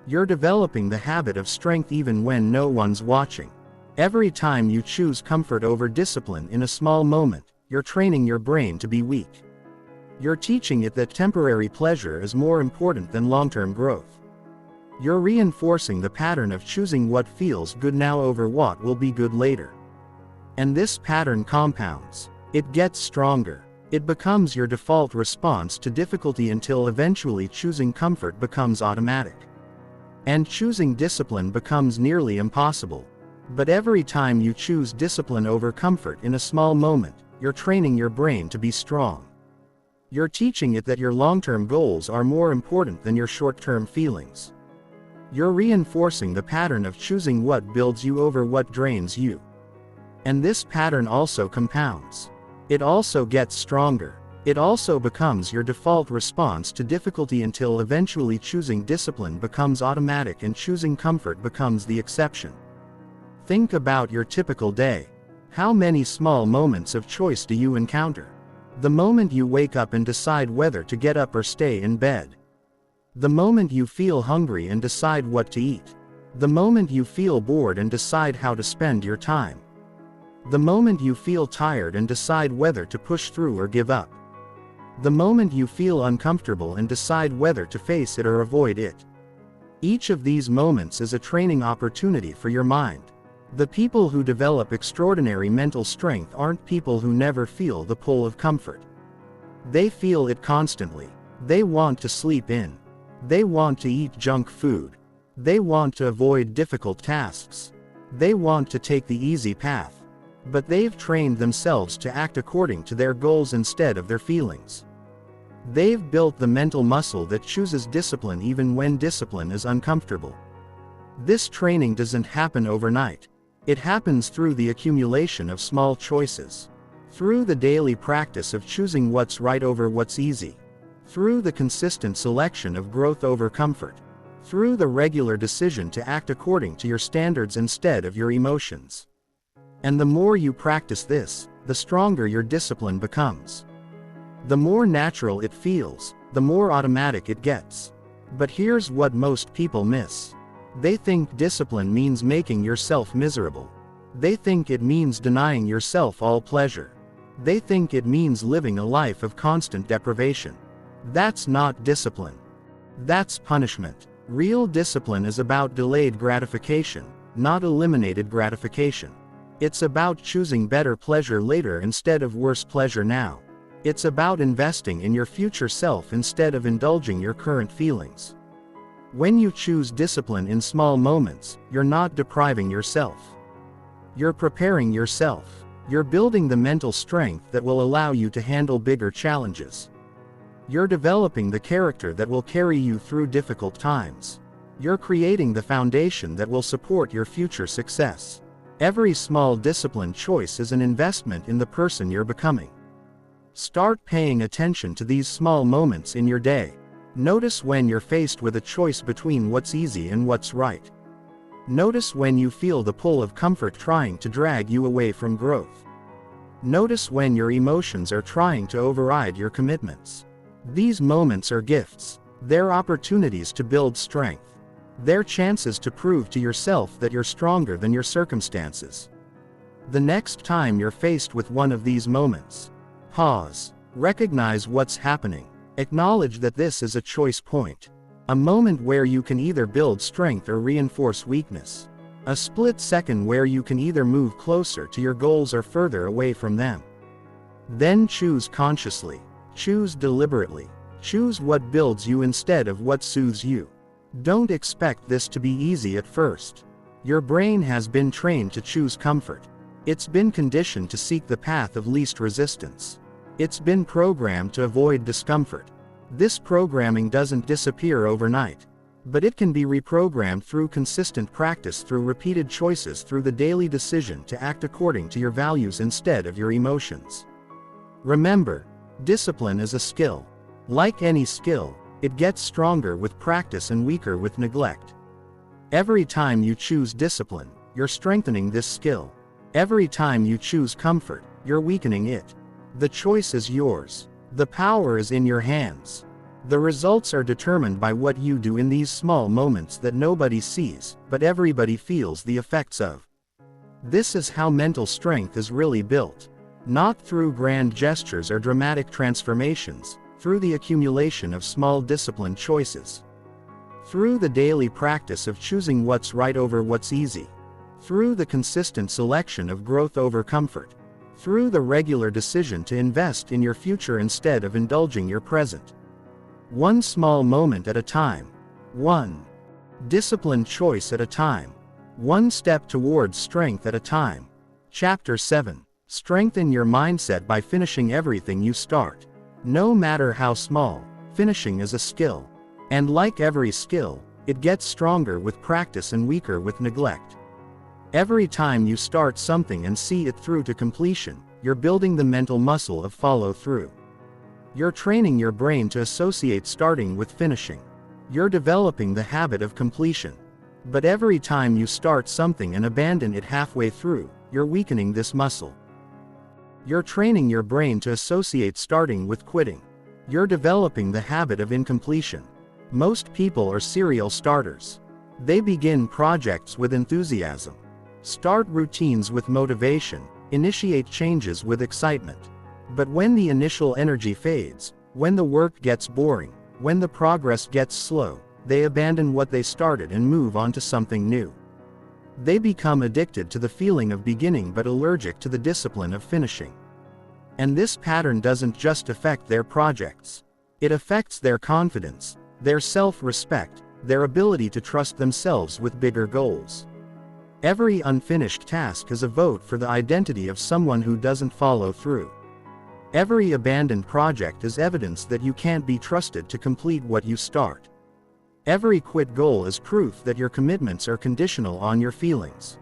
You're developing the habit of strength even when no one's watching. Every time you choose comfort over discipline in a small moment, you're training your brain to be weak. You're teaching it that temporary pleasure is more important than long-term growth. You're reinforcing the pattern of choosing what feels good now over what will be good later. And this pattern compounds. It gets stronger. It becomes your default response to difficulty until eventually choosing comfort becomes automatic. And choosing discipline becomes nearly impossible. But every time you choose discipline over comfort in a small moment, you're training your brain to be strong. You're teaching it that your long-term goals are more important than your short-term feelings. You're reinforcing the pattern of choosing what builds you over what drains you. And this pattern also compounds. It also gets stronger. It also becomes your default response to difficulty until eventually choosing discipline becomes automatic and choosing comfort becomes the exception. Think about your typical day. How many small moments of choice do you encounter? The moment you wake up and decide whether to get up or stay in bed. The moment you feel hungry and decide what to eat. The moment you feel bored and decide how to spend your time. The moment you feel tired and decide whether to push through or give up. The moment you feel uncomfortable and decide whether to face it or avoid it. Each of these moments is a training opportunity for your mind. The people who develop extraordinary mental strength aren't people who never feel the pull of comfort. They feel it constantly. They want to sleep in. They want to eat junk food. They want to avoid difficult tasks. They want to take the easy path. But they've trained themselves to act according to their goals instead of their feelings. They've built the mental muscle that chooses discipline even when discipline is uncomfortable. This training doesn't happen overnight. It happens through the accumulation of small choices. Through the daily practice of choosing what's right over what's easy. Through the consistent selection of growth over comfort. Through the regular decision to act according to your standards instead of your emotions. And the more you practice this, the stronger your discipline becomes. The more natural it feels, the more automatic it gets. But here's what most people miss. They think discipline means making yourself miserable. They think it means denying yourself all pleasure. They think it means living a life of constant deprivation. That's not discipline. That's punishment. Real discipline is about delayed gratification, not eliminated gratification. It's about choosing better pleasure later instead of worse pleasure now. It's about investing in your future self instead of indulging your current feelings. When you choose discipline in small moments, you're not depriving yourself. You're preparing yourself. You're building the mental strength that will allow you to handle bigger challenges. You're developing the character that will carry you through difficult times. You're creating the foundation that will support your future success. Every small discipline choice is an investment in the person you're becoming. Start paying attention to these small moments in your day. Notice when you're faced with a choice between what's easy and what's right. Notice when you feel the pull of comfort trying to drag you away from growth. Notice when your emotions are trying to override your commitments. These moments are gifts. They're opportunities to build strength. They're chances to prove to yourself that you're stronger than your circumstances. The next time you're faced with one of these moments, pause. Recognize what's happening. Acknowledge that this is a choice point. A moment where you can either build strength or reinforce weakness. A split second where you can either move closer to your goals or further away from them. Then choose consciously. Choose deliberately. Choose what builds you instead of what soothes you. Don't expect this to be easy at first. Your brain has been trained to choose comfort. It's been conditioned to seek the path of least resistance. It's been programmed to avoid discomfort. This programming doesn't disappear overnight, but it can be reprogrammed through consistent practice, through repeated choices, through the daily decision to act according to your values instead of your emotions. Remember, discipline is a skill. Like any skill, it gets stronger with practice and weaker with neglect. Every time you choose discipline, you're strengthening this skill. Every time you choose comfort, you're weakening it. The choice is yours. The power is in your hands. The results are determined by what you do in these small moments that nobody sees, but everybody feels the effects of. This is how mental strength is really built. Not through grand gestures or dramatic transformations, through the accumulation of small disciplined choices. Through the daily practice of choosing what's right over what's easy. Through the consistent selection of growth over comfort. Through the regular decision to invest in your future instead of indulging your present. One small moment at a time. One disciplined choice at a time. One step towards strength at a time. Chapter 7. Strengthen your mindset by finishing everything you start. No matter how small, finishing is a skill. And like every skill, it gets stronger with practice and weaker with neglect. Every time you start something and see it through to completion, you're building the mental muscle of follow-through. You're training your brain to associate starting with finishing. You're developing the habit of completion. But every time you start something and abandon it halfway through, you're weakening this muscle. You're training your brain to associate starting with quitting. You're developing the habit of incompletion. Most people are serial starters. They begin projects with enthusiasm. Start routines with motivation, initiate changes with excitement. But when the initial energy fades, when the work gets boring, when the progress gets slow, they abandon what they started and move on to something new. They become addicted to the feeling of beginning but allergic to the discipline of finishing. And this pattern doesn't just affect their projects. It affects their confidence, their self-respect, their ability to trust themselves with bigger goals. Every unfinished task is a vote for the identity of someone who doesn't follow through. Every abandoned project is evidence that you can't be trusted to complete what you start. Every quit goal is proof that your commitments are conditional on your feelings.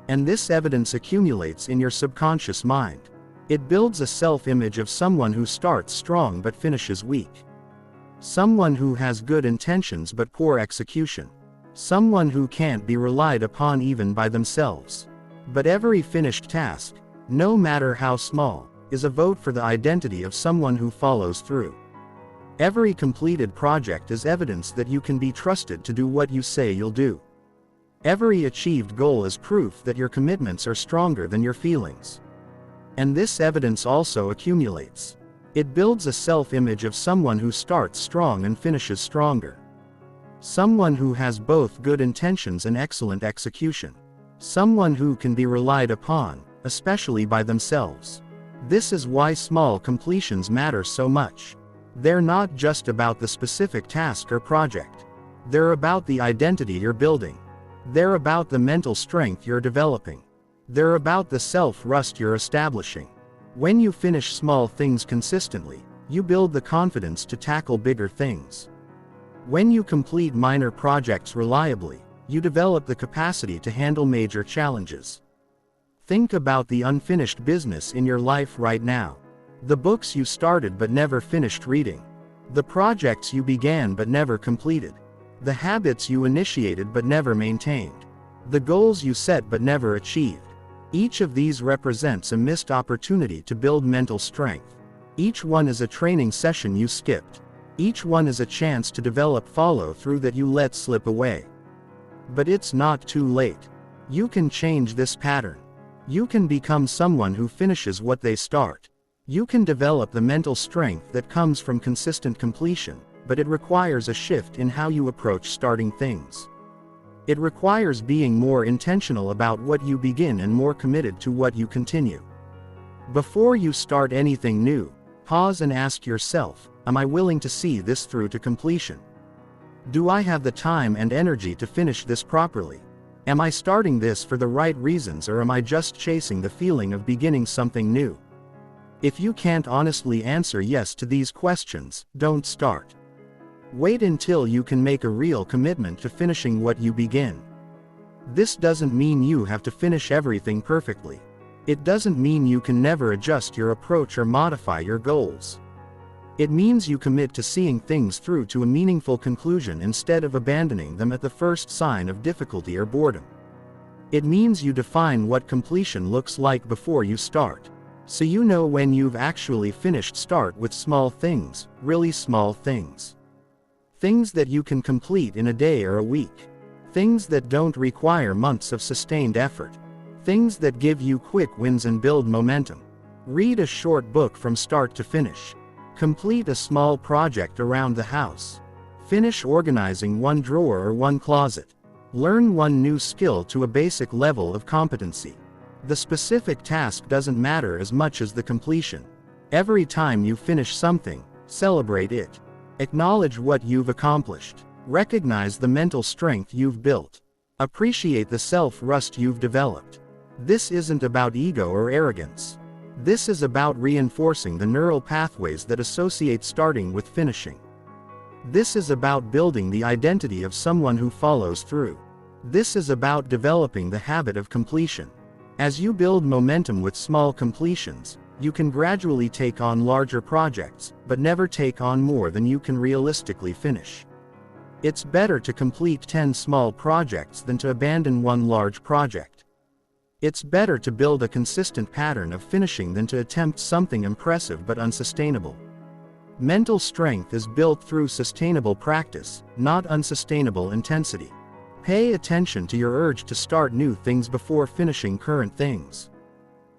And this evidence accumulates in your subconscious mind. It builds a self-image of someone who starts strong but finishes weak. Someone who has good intentions but poor execution. Someone who can't be relied upon even by themselves. But every finished task, no matter how small, is a vote for the identity of someone who follows through. Every completed project is evidence that you can be trusted to do what you say you'll do. Every achieved goal is proof that your commitments are stronger than your feelings. And this evidence also accumulates. It builds a self-image of someone who starts strong and finishes stronger. Someone who has both good intentions and excellent execution. Someone who can be relied upon, especially by themselves. This is why small completions matter so much. They're not just about the specific task or project. They're about the identity you're building. They're about the mental strength you're developing. They're about the self-trust you're establishing. When you finish small things consistently, you build the confidence to tackle bigger things. When you complete minor projects reliably, you develop the capacity to handle major challenges. Think about the unfinished business in your life right now. The books you started but never finished reading. The projects you began but never completed. The habits you initiated but never maintained. The goals you set but never achieved. Each of these represents a missed opportunity to build mental strength. Each one is a training session you skipped. Each one is a chance to develop follow-through that you let slip away. But it's not too late. You can change this pattern. You can become someone who finishes what they start. You can develop the mental strength that comes from consistent completion, but it requires a shift in how you approach starting things. It requires being more intentional about what you begin and more committed to what you continue. Before you start anything new, pause and ask yourself, am I willing to see this through to completion? Do I have the time and energy to finish this properly? Am I starting this for the right reasons, or am I just chasing the feeling of beginning something new? If you can't honestly answer yes to these questions, don't start. Wait until you can make a real commitment to finishing what you begin. This doesn't mean you have to finish everything perfectly. It doesn't mean you can never adjust your approach or modify your goals. It means you commit to seeing things through to a meaningful conclusion instead of abandoning them at the first sign of difficulty or boredom. It means you define what completion looks like before you start, so you know when you've actually finished. Start with small things, really small things. Things that you can complete in a day or a week. Things that don't require months of sustained effort. Things that give you quick wins and build momentum. Read a short book from start to finish. Complete a small project around the house. Finish organizing one drawer or one closet. Learn one new skill to a basic level of competency. The specific task doesn't matter as much as the completion. Every time you finish something, celebrate it. Acknowledge what you've accomplished. Recognize the mental strength you've built. Appreciate the self-trust you've developed. This isn't about ego or arrogance. This is about reinforcing the neural pathways that associate starting with finishing. This is about building the identity of someone who follows through. This is about developing the habit of completion. As you build momentum with small completions, you can gradually take on larger projects, but never take on more than you can realistically finish. It's better to complete 10 small projects than to abandon one large project. It's better to build a consistent pattern of finishing than to attempt something impressive but unsustainable. Mental strength is built through sustainable practice, not unsustainable intensity. Pay attention to your urge to start new things before finishing current things.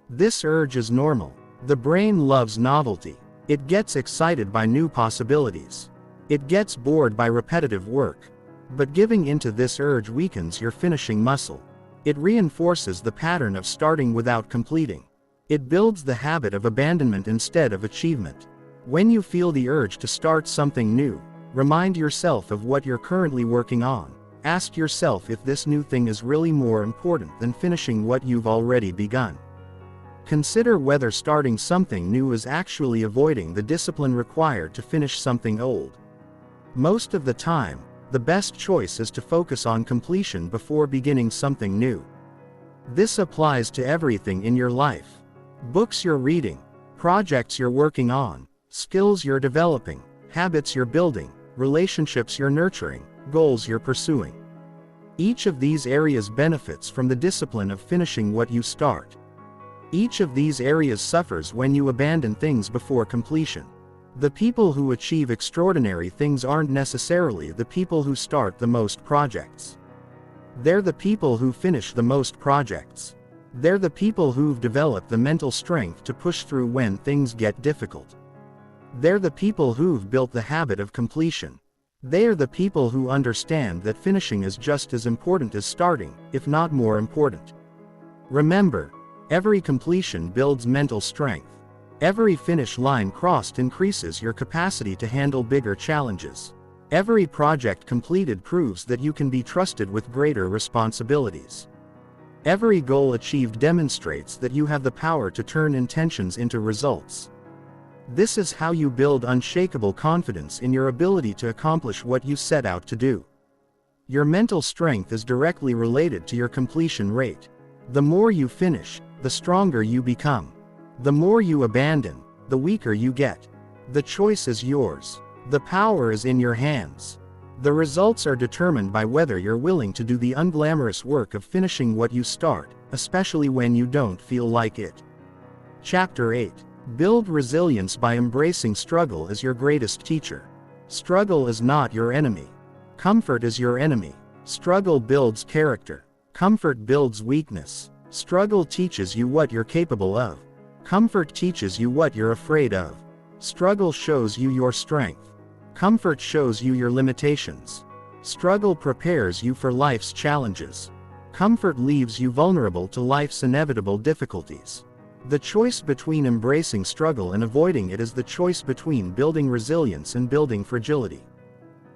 This urge is normal. The brain loves novelty. It gets excited by new possibilities. It gets bored by repetitive work. But giving into this urge weakens your finishing muscle. It reinforces the pattern of starting without completing. It builds the habit of abandonment instead of achievement. When you feel the urge to start something new, remind yourself of what you're currently working on. Ask yourself if this new thing is really more important than finishing what you've already begun. Consider whether starting something new is actually avoiding the discipline required to finish something old. Most of the time, the best choice is to focus on completion before beginning something new. This applies to everything in your life. Books you're reading, projects you're working on, skills you're developing, habits you're building, relationships you're nurturing, goals you're pursuing. Each of these areas benefits from the discipline of finishing what you start. Each of these areas suffers when you abandon things before completion. The people who achieve extraordinary things aren't necessarily the people who start the most projects. They're the people who finish the most projects. They're the people who've developed the mental strength to push through when things get difficult. They're the people who've built the habit of completion. They are the people who understand that finishing is just as important as starting, if not more important. Remember, every completion builds mental strength. Every finish line crossed increases your capacity to handle bigger challenges. Every project completed proves that you can be trusted with greater responsibilities. Every goal achieved demonstrates that you have the power to turn intentions into results. This is how you build unshakable confidence in your ability to accomplish what you set out to do. Your mental strength is directly related to your completion rate. The more you finish, the stronger you become. The more you abandon, the weaker you get. The choice is yours. The power is in your hands. The results are determined by whether you're willing to do the unglamorous work of finishing what you start, especially when you don't feel like it. Chapter 8. Build resilience by embracing struggle as your greatest teacher. Struggle is not your enemy. Comfort is your enemy. Struggle builds character. Comfort builds weakness. Struggle teaches you what you're capable of. Comfort teaches you what you're afraid of. Struggle shows you your strength. Comfort shows you your limitations. Struggle prepares you for life's challenges. Comfort leaves you vulnerable to life's inevitable difficulties. The choice between embracing struggle and avoiding it is the choice between building resilience and building fragility.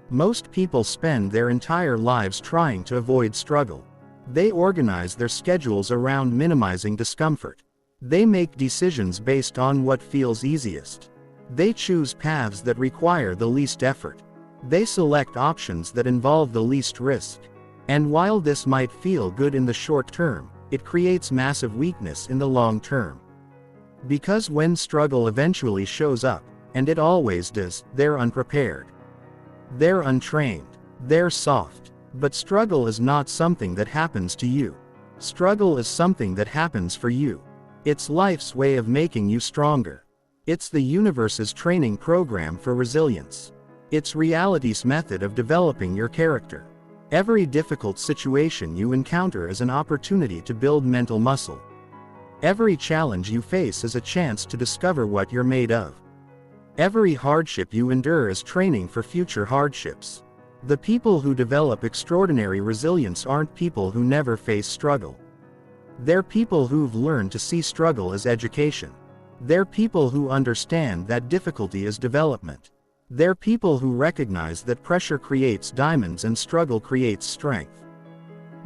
Most people spend their entire lives trying to avoid struggle. They organize their schedules around minimizing discomfort. They make decisions based on what feels easiest. They choose paths that require the least effort. They select options that involve the least risk. And while this might feel good in the short term, it creates massive weakness in the long term. Because when struggle eventually shows up, and it always does, they're unprepared. They're untrained. They're soft. But struggle is not something that happens to you. Struggle is something that happens for you. It's life's way of making you stronger. It's the universe's training program for resilience. It's reality's method of developing your character. Every difficult situation you encounter is an opportunity to build mental muscle. Every challenge you face is a chance to discover what you're made of. Every hardship you endure is training for future hardships. The people who develop extraordinary resilience aren't people who never face struggle. They're people who've learned to see struggle as education. They're people who understand that difficulty is development. They're people who recognize that pressure creates diamonds and struggle creates strength.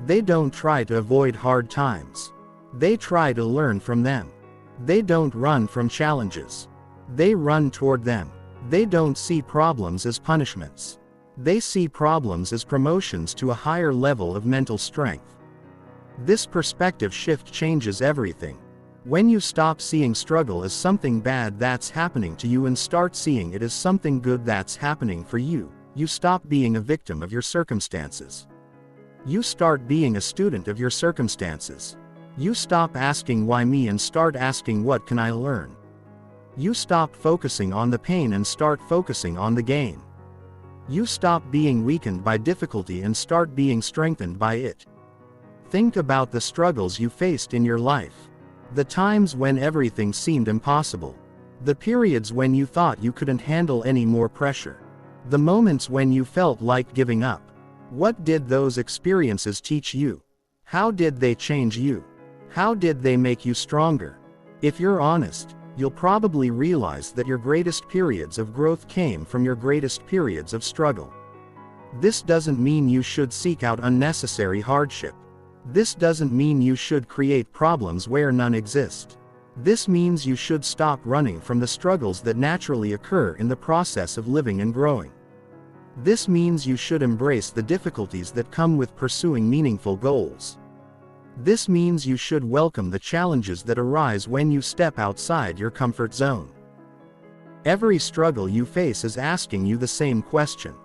They don't try to avoid hard times. They try to learn from them. They don't run from challenges. They run toward them. They don't see problems as punishments. They see problems as promotions to a higher level of mental strength. This perspective shift changes everything. When you stop seeing struggle as something bad that's happening to you and start seeing it as something good that's happening for you, you stop being a victim of your circumstances. You start being a student of your circumstances. You stop asking why me and start asking what can I learn. You stop focusing on the pain and start focusing on the gain. You stop being weakened by difficulty and start being strengthened by it. Think about the struggles you faced in your life. The times when everything seemed impossible. The periods when you thought you couldn't handle any more pressure. The moments when you felt like giving up. What did those experiences teach you? How did they change you? How did they make you stronger? If you're honest, you'll probably realize that your greatest periods of growth came from your greatest periods of struggle. This doesn't mean you should seek out unnecessary hardship. This doesn't mean you should create problems where none exist. This means you should stop running from the struggles that naturally occur in the process of living and growing. This means you should embrace the difficulties that come with pursuing meaningful goals. This means you should welcome the challenges that arise when you step outside your comfort zone. Every struggle you face is asking you the same question.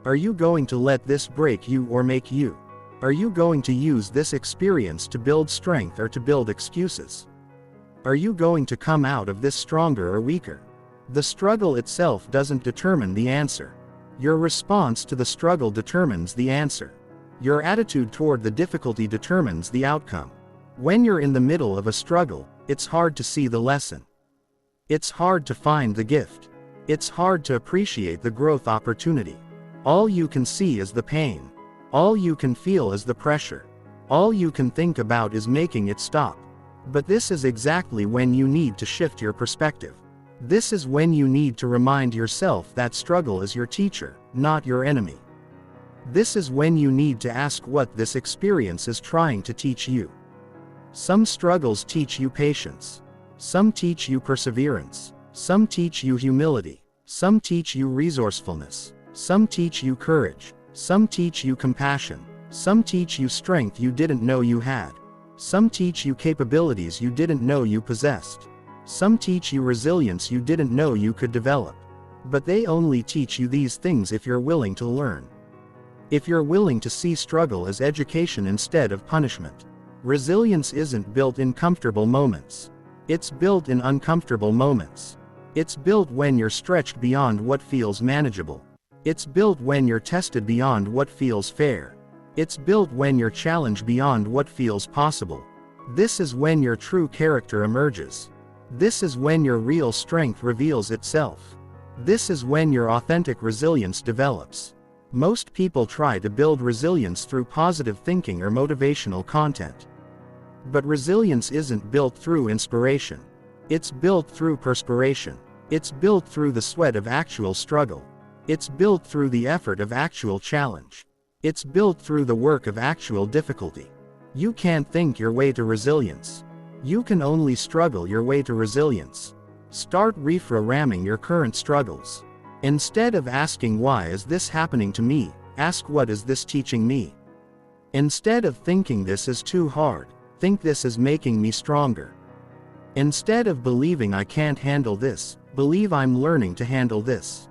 Are you going to let this break you or make you? Are you going to use this experience to build strength or to build excuses? Are you going to come out of this stronger or weaker? The struggle itself doesn't determine the answer. Your response to the struggle determines the answer. Your attitude toward the difficulty determines the outcome. When you're in the middle of a struggle, it's hard to see the lesson. It's hard to find the gift. It's hard to appreciate the growth opportunity. All you can see is the pain. All you can feel is the pressure. All you can think about is making it stop. But this is exactly when you need to shift your perspective. This is when you need to remind yourself that struggle is your teacher, not your enemy. This is when you need to ask what this experience is trying to teach you. Some struggles teach you patience. Some teach you perseverance. Some teach you humility. Some teach you resourcefulness. Some teach you courage. Some teach you compassion. Some teach you strength you didn't know you had. Some teach you capabilities you didn't know you possessed. Some teach you resilience you didn't know you could develop. But they only teach you these things if you're willing to learn. If you're willing to see struggle as education instead of punishment. Resilience isn't built in comfortable moments. It's built in uncomfortable moments. It's built when you're stretched beyond what feels manageable. It's built when you're tested beyond what feels fair. It's built when you're challenged beyond what feels possible. This is when your true character emerges. This is when your real strength reveals itself. This is when your authentic resilience develops. Most people try to build resilience through positive thinking or motivational content. But resilience isn't built through inspiration. It's built through perspiration. It's built through the sweat of actual struggle. It's built through the effort of actual challenge. It's built through the work of actual difficulty. You can't think your way to resilience. You can only struggle your way to resilience. Start reframming your current struggles. Instead of asking why is this happening to me, ask what is this teaching me. Instead of thinking this is too hard, think this is making me stronger. Instead of believing I can't handle this, believe I'm learning to handle this.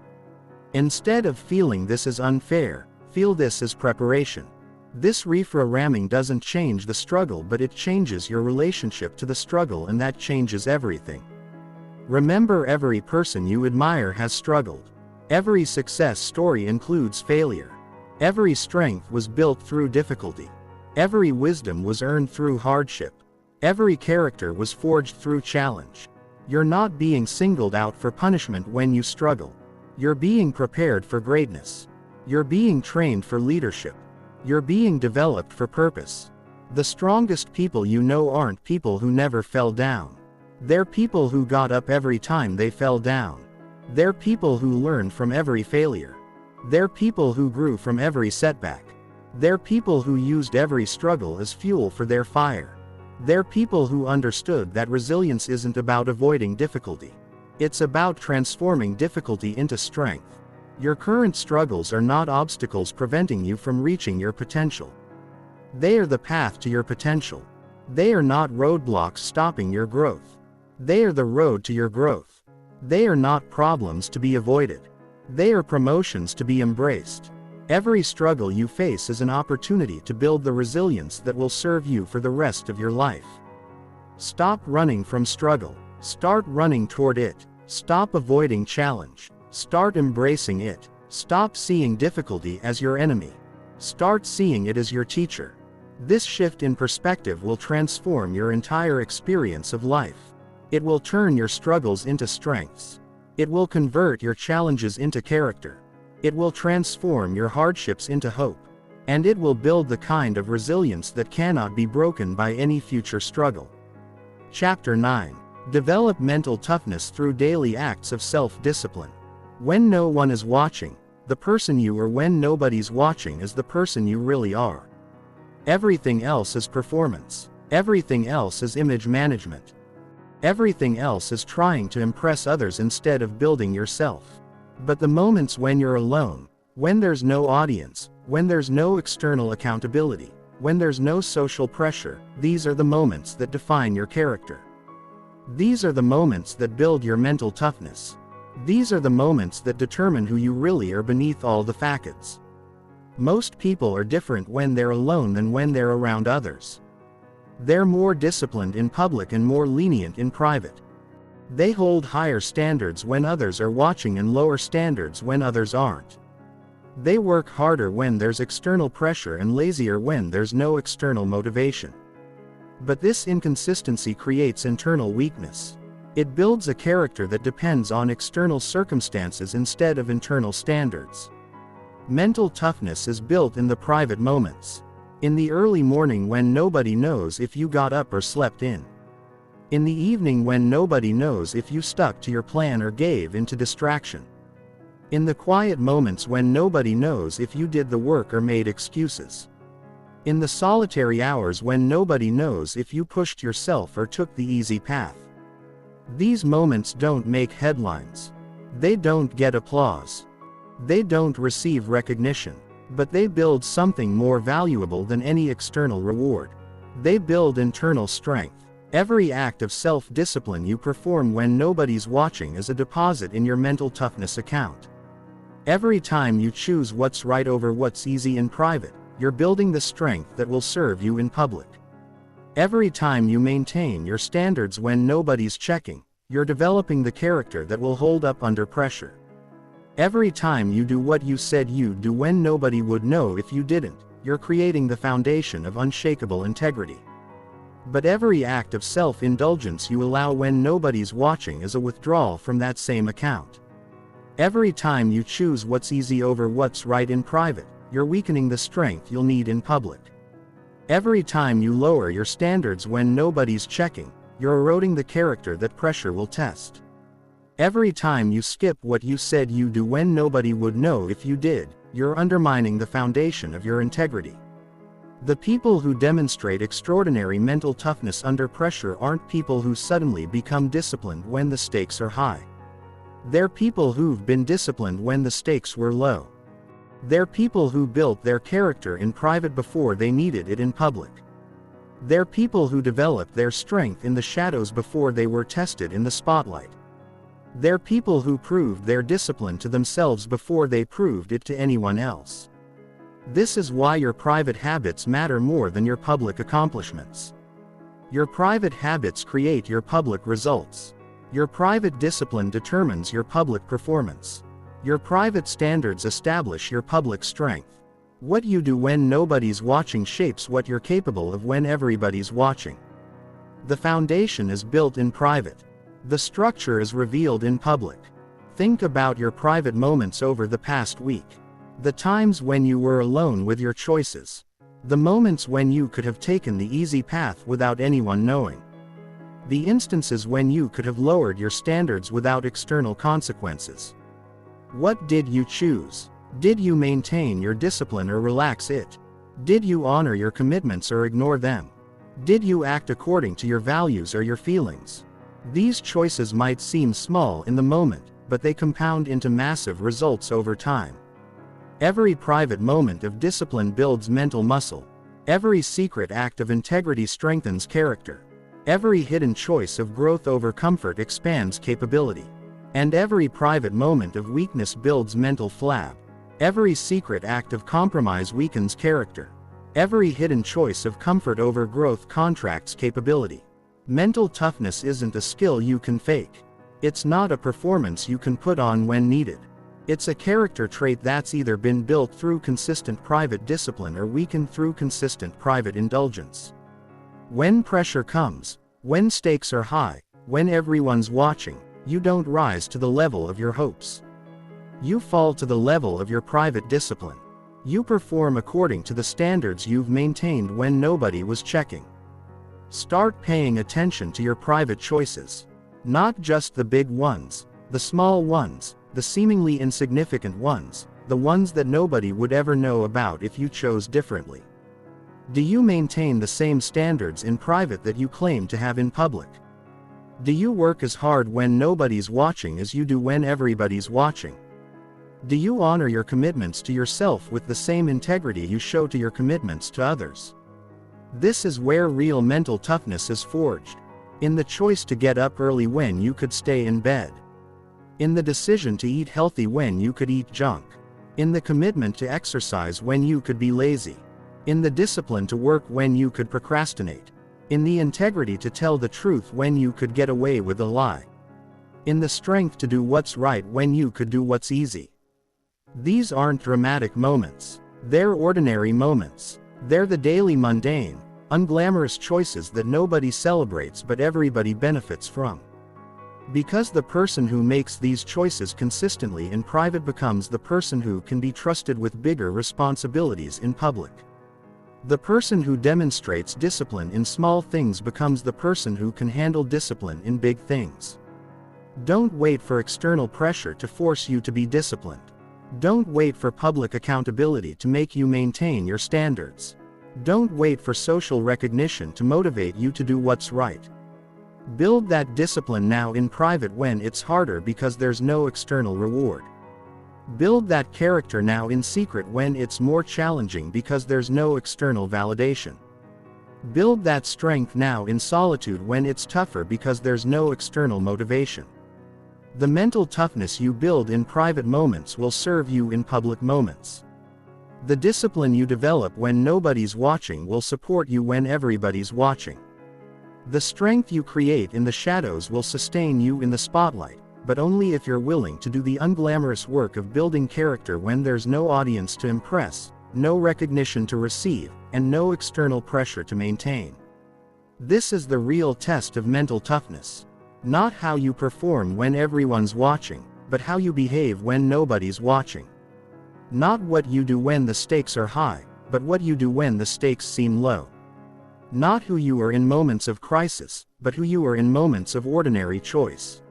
Instead of feeling this is unfair, feel this as preparation. This reframming doesn't change the struggle, but it changes your relationship to the struggle, and that changes everything. Remember, every person you admire has struggled. Every success story includes failure. Every strength was built through difficulty. Every wisdom was earned through hardship. Every character was forged through challenge. You're not being singled out for punishment when you struggle. You're being prepared for greatness. You're being trained for leadership. You're being developed for purpose. The strongest people you know aren't people who never fell down. They're people who got up every time they fell down. They're people who learned from every failure. They're people who grew from every setback. They're people who used every struggle as fuel for their fire. They're people who understood that resilience isn't about avoiding difficulty. It's about transforming difficulty into strength. Your current struggles are not obstacles preventing you from reaching your potential. They are the path to your potential. They are not roadblocks stopping your growth. They are the road to your growth. They are not problems to be avoided. They are promotions to be embraced. Every struggle you face is an opportunity to build the resilience that will serve you for the rest of your life. Stop running from struggle. Start running toward it. Stop avoiding challenge. Start embracing it. Stop seeing difficulty as your enemy. Start seeing it as your teacher. This shift in perspective will transform your entire experience of life. It will turn your struggles into strengths. It will convert your challenges into character. It will transform your hardships into hope. And it will build the kind of resilience that cannot be broken by any future struggle. Chapter 9. Develop mental toughness through daily acts of self-discipline. When no one is watching, the person you are when nobody's watching is the person you really are. Everything else is performance. Everything else is image management. Everything else is trying to impress others instead of building yourself. But the moments when you're alone, when there's no audience, when there's no external accountability, when there's no social pressure, these are the moments that define your character. These are the moments that build your mental toughness. These are the moments that determine who you really are beneath all the facades. Most people are different when they're alone than when they're around others. They're more disciplined in public and more lenient in private. They hold higher standards when others are watching and lower standards when others aren't. They work harder when there's external pressure and lazier when there's no external motivation. But this inconsistency creates internal weakness. It builds a character that depends on external circumstances instead of internal standards. Mental toughness is built in the private moments. In the early morning when nobody knows if you got up or slept in. In the evening when nobody knows if you stuck to your plan or gave in to distraction. In the quiet moments when nobody knows if you did the work or made excuses. In the solitary hours when nobody knows if you pushed yourself or took the easy path. These moments don't make headlines. They don't get applause. They don't receive recognition. But they build something more valuable than any external reward. They build internal strength. Every act of self-discipline you perform when nobody's watching is a deposit in your mental toughness account. Every time you choose what's right over what's easy in private, you're building the strength that will serve you in public. Every time you maintain your standards when nobody's checking, you're developing the character that will hold up under pressure. Every time you do what you said you'd do when nobody would know if you didn't, you're creating the foundation of unshakable integrity. But every act of self-indulgence you allow when nobody's watching is a withdrawal from that same account. Every time you choose what's easy over what's right in private, you're weakening the strength you'll need in public. Every time you lower your standards when nobody's checking, you're eroding the character that pressure will test. Every time you skip what you said you'd do when nobody would know if you did, you're undermining the foundation of your integrity. The people who demonstrate extraordinary mental toughness under pressure aren't people who suddenly become disciplined when the stakes are high. They're people who've been disciplined when the stakes were low. They're people who built their character in private before they needed it in public. They're people who developed their strength in the shadows before they were tested in the spotlight. They're people who proved their discipline to themselves before they proved it to anyone else. This is why your private habits matter more than your public accomplishments. Your private habits create your public results. Your private discipline determines your public performance. Your private standards establish your public strength. What you do when nobody's watching shapes what you're capable of when everybody's watching. The foundation is built in private. The structure is revealed in public. Think about your private moments over the past week. The times when you were alone with your choices. The moments when you could have taken the easy path without anyone knowing. The instances when you could have lowered your standards without external consequences. What did you choose? Did you maintain your discipline or relax it? Did you honor your commitments or ignore them? Did you act according to your values or your feelings? These choices might seem small in the moment, but they compound into massive results over time. Every private moment of discipline builds mental muscle. Every secret act of integrity strengthens character. Every hidden choice of growth over comfort expands capability. And every private moment of weakness builds mental flab. Every secret act of compromise weakens character. Every hidden choice of comfort over growth contracts capability. Mental toughness isn't a skill you can fake. It's not a performance you can put on when needed. It's a character trait that's either been built through consistent private discipline or weakened through consistent private indulgence. When pressure comes, when stakes are high, when everyone's watching, you don't rise to the level of your hopes. You fall to the level of your private discipline. You perform according to the standards you've maintained when nobody was checking. Start paying attention to your private choices. Not just the big ones, the small ones, the seemingly insignificant ones, the ones that nobody would ever know about if you chose differently. Do you maintain the same standards in private that you claim to have in public? Do you work as hard when nobody's watching as you do when everybody's watching? Do you honor your commitments to yourself with the same integrity you show to your commitments to others? This is where real mental toughness is forged. In the choice to get up early when you could stay in bed. In the decision to eat healthy when you could eat junk. In the commitment to exercise when you could be lazy. In the discipline to work when you could procrastinate. In the integrity to tell the truth when you could get away with a lie. In the strength to do what's right when you could do what's easy. These aren't dramatic moments. They're ordinary moments. They're the daily mundane, unglamorous choices that nobody celebrates but everybody benefits from. Because the person who makes these choices consistently in private becomes the person who can be trusted with bigger responsibilities in public. The person who demonstrates discipline in small things becomes the person who can handle discipline in big things. Don't wait for external pressure to force you to be disciplined. Don't wait for public accountability to make you maintain your standards. Don't wait for social recognition to motivate you to do what's right. Build that discipline now in private when it's harder because there's no external reward. Build that character now in secret when it's more challenging because there's no external validation. Build that strength now in solitude when it's tougher because there's no external motivation. The mental toughness you build in private moments will serve you in public moments. The discipline you develop when nobody's watching will support you when everybody's watching. The strength you create in the shadows will sustain you in the spotlight, but only if you're willing to do the unglamorous work of building character when there's no audience to impress, no recognition to receive, and no external pressure to maintain. This is the real test of mental toughness. Not how you perform when everyone's watching, but how you behave when nobody's watching. Not what you do when the stakes are high, but what you do when the stakes seem low. Not who you are in moments of crisis, but who you are in moments of ordinary choice.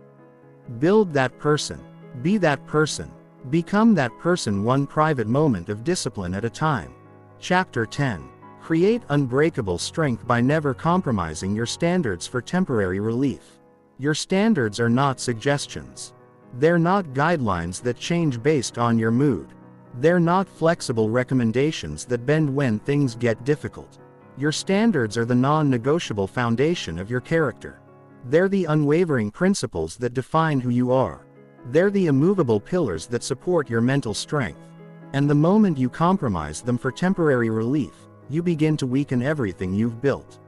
Build that person. Be that person. Become that person one private moment of discipline at a time. Chapter 10. Create unbreakable strength by never compromising your standards for temporary relief. Your standards are not suggestions. They're not guidelines that change based on your mood. They're not flexible recommendations that bend when things get difficult. Your standards are the non-negotiable foundation of your character. They're the unwavering principles that define who you are. They're the immovable pillars that support your mental strength. And the moment you compromise them for temporary relief, you begin to weaken everything you've built.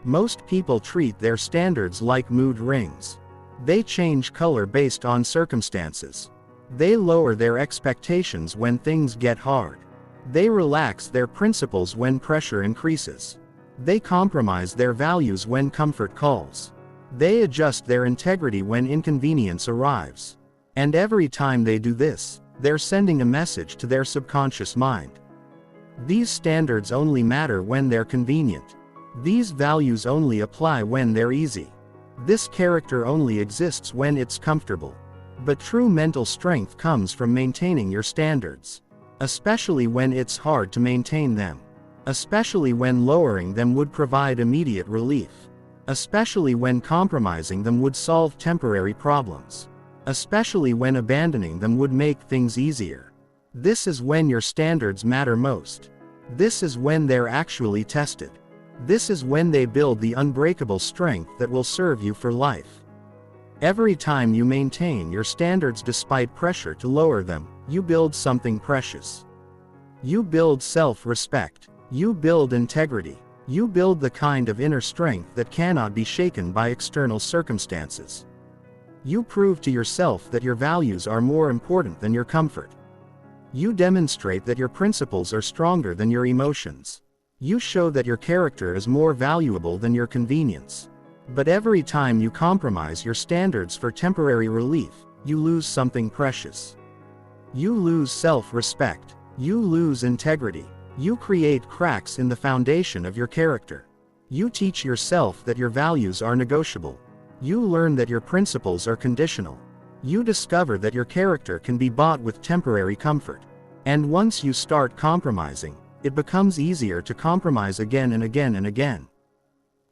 Most people treat their standards like mood rings. They change color based on circumstances. They lower their expectations when things get hard. They relax their principles when pressure increases. They compromise their values when comfort calls. They adjust their integrity when inconvenience arrives. And every time they do this, they're sending a message to their subconscious mind. These standards only matter when they're convenient. These values only apply when they're easy. This character only exists when it's comfortable. But true mental strength comes from maintaining your standards. Especially when it's hard to maintain them. Especially when lowering them would provide immediate relief. Especially when compromising them would solve temporary problems. Especially when abandoning them would make things easier. This is when your standards matter most. This is when they're actually tested. This is when they build the unbreakable strength that will serve you for life. Every time you maintain your standards despite pressure to lower them, you build something precious. You build self-respect. You build integrity. You build the kind of inner strength that cannot be shaken by external circumstances. You prove to yourself that your values are more important than your comfort. You demonstrate that your principles are stronger than your emotions. You show that your character is more valuable than your convenience. But every time you compromise your standards for temporary relief, you lose something precious. You lose self-respect. You lose integrity. You create cracks in the foundation of your character. You teach yourself that your values are negotiable. You learn that your principles are conditional. You discover that your character can be bought with temporary comfort. And once you start compromising, it becomes easier to compromise again and again and again.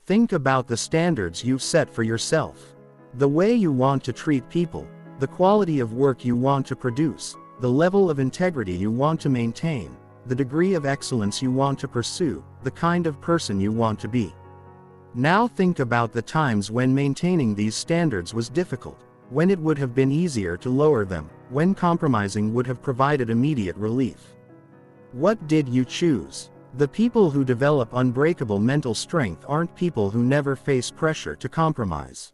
Think about the standards you've set for yourself. The way you want to treat people, the quality of work you want to produce, the level of integrity you want to maintain, the degree of excellence you want to pursue, the kind of person you want to be. Now think about the times when maintaining these standards was difficult, when it would have been easier to lower them, when compromising would have provided immediate relief. What did you choose? The people who develop unbreakable mental strength aren't people who never face pressure to compromise.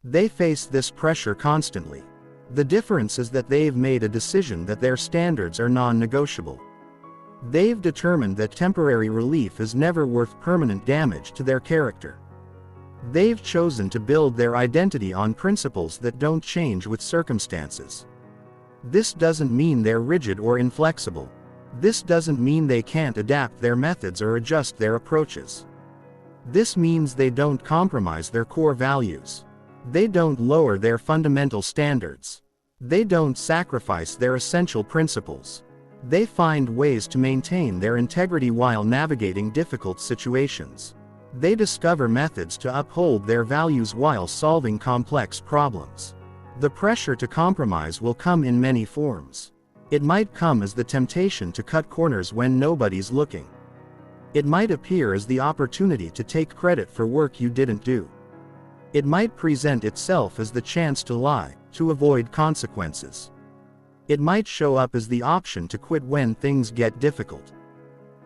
They face this pressure constantly. The difference is that they've made a decision that their standards are non-negotiable. They've determined that temporary relief is never worth permanent damage to their character. They've chosen to build their identity on principles that don't change with circumstances. This doesn't mean they're rigid or inflexible. This doesn't mean they can't adapt their methods or adjust their approaches. This means they don't compromise their core values. They don't lower their fundamental standards. They don't sacrifice their essential principles. They find ways to maintain their integrity while navigating difficult situations. They discover methods to uphold their values while solving complex problems. The pressure to compromise will come in many forms. It might come as the temptation to cut corners when nobody's looking. It might appear as the opportunity to take credit for work you didn't do. It might present itself as the chance to lie, to avoid consequences. It might show up as the option to quit when things get difficult.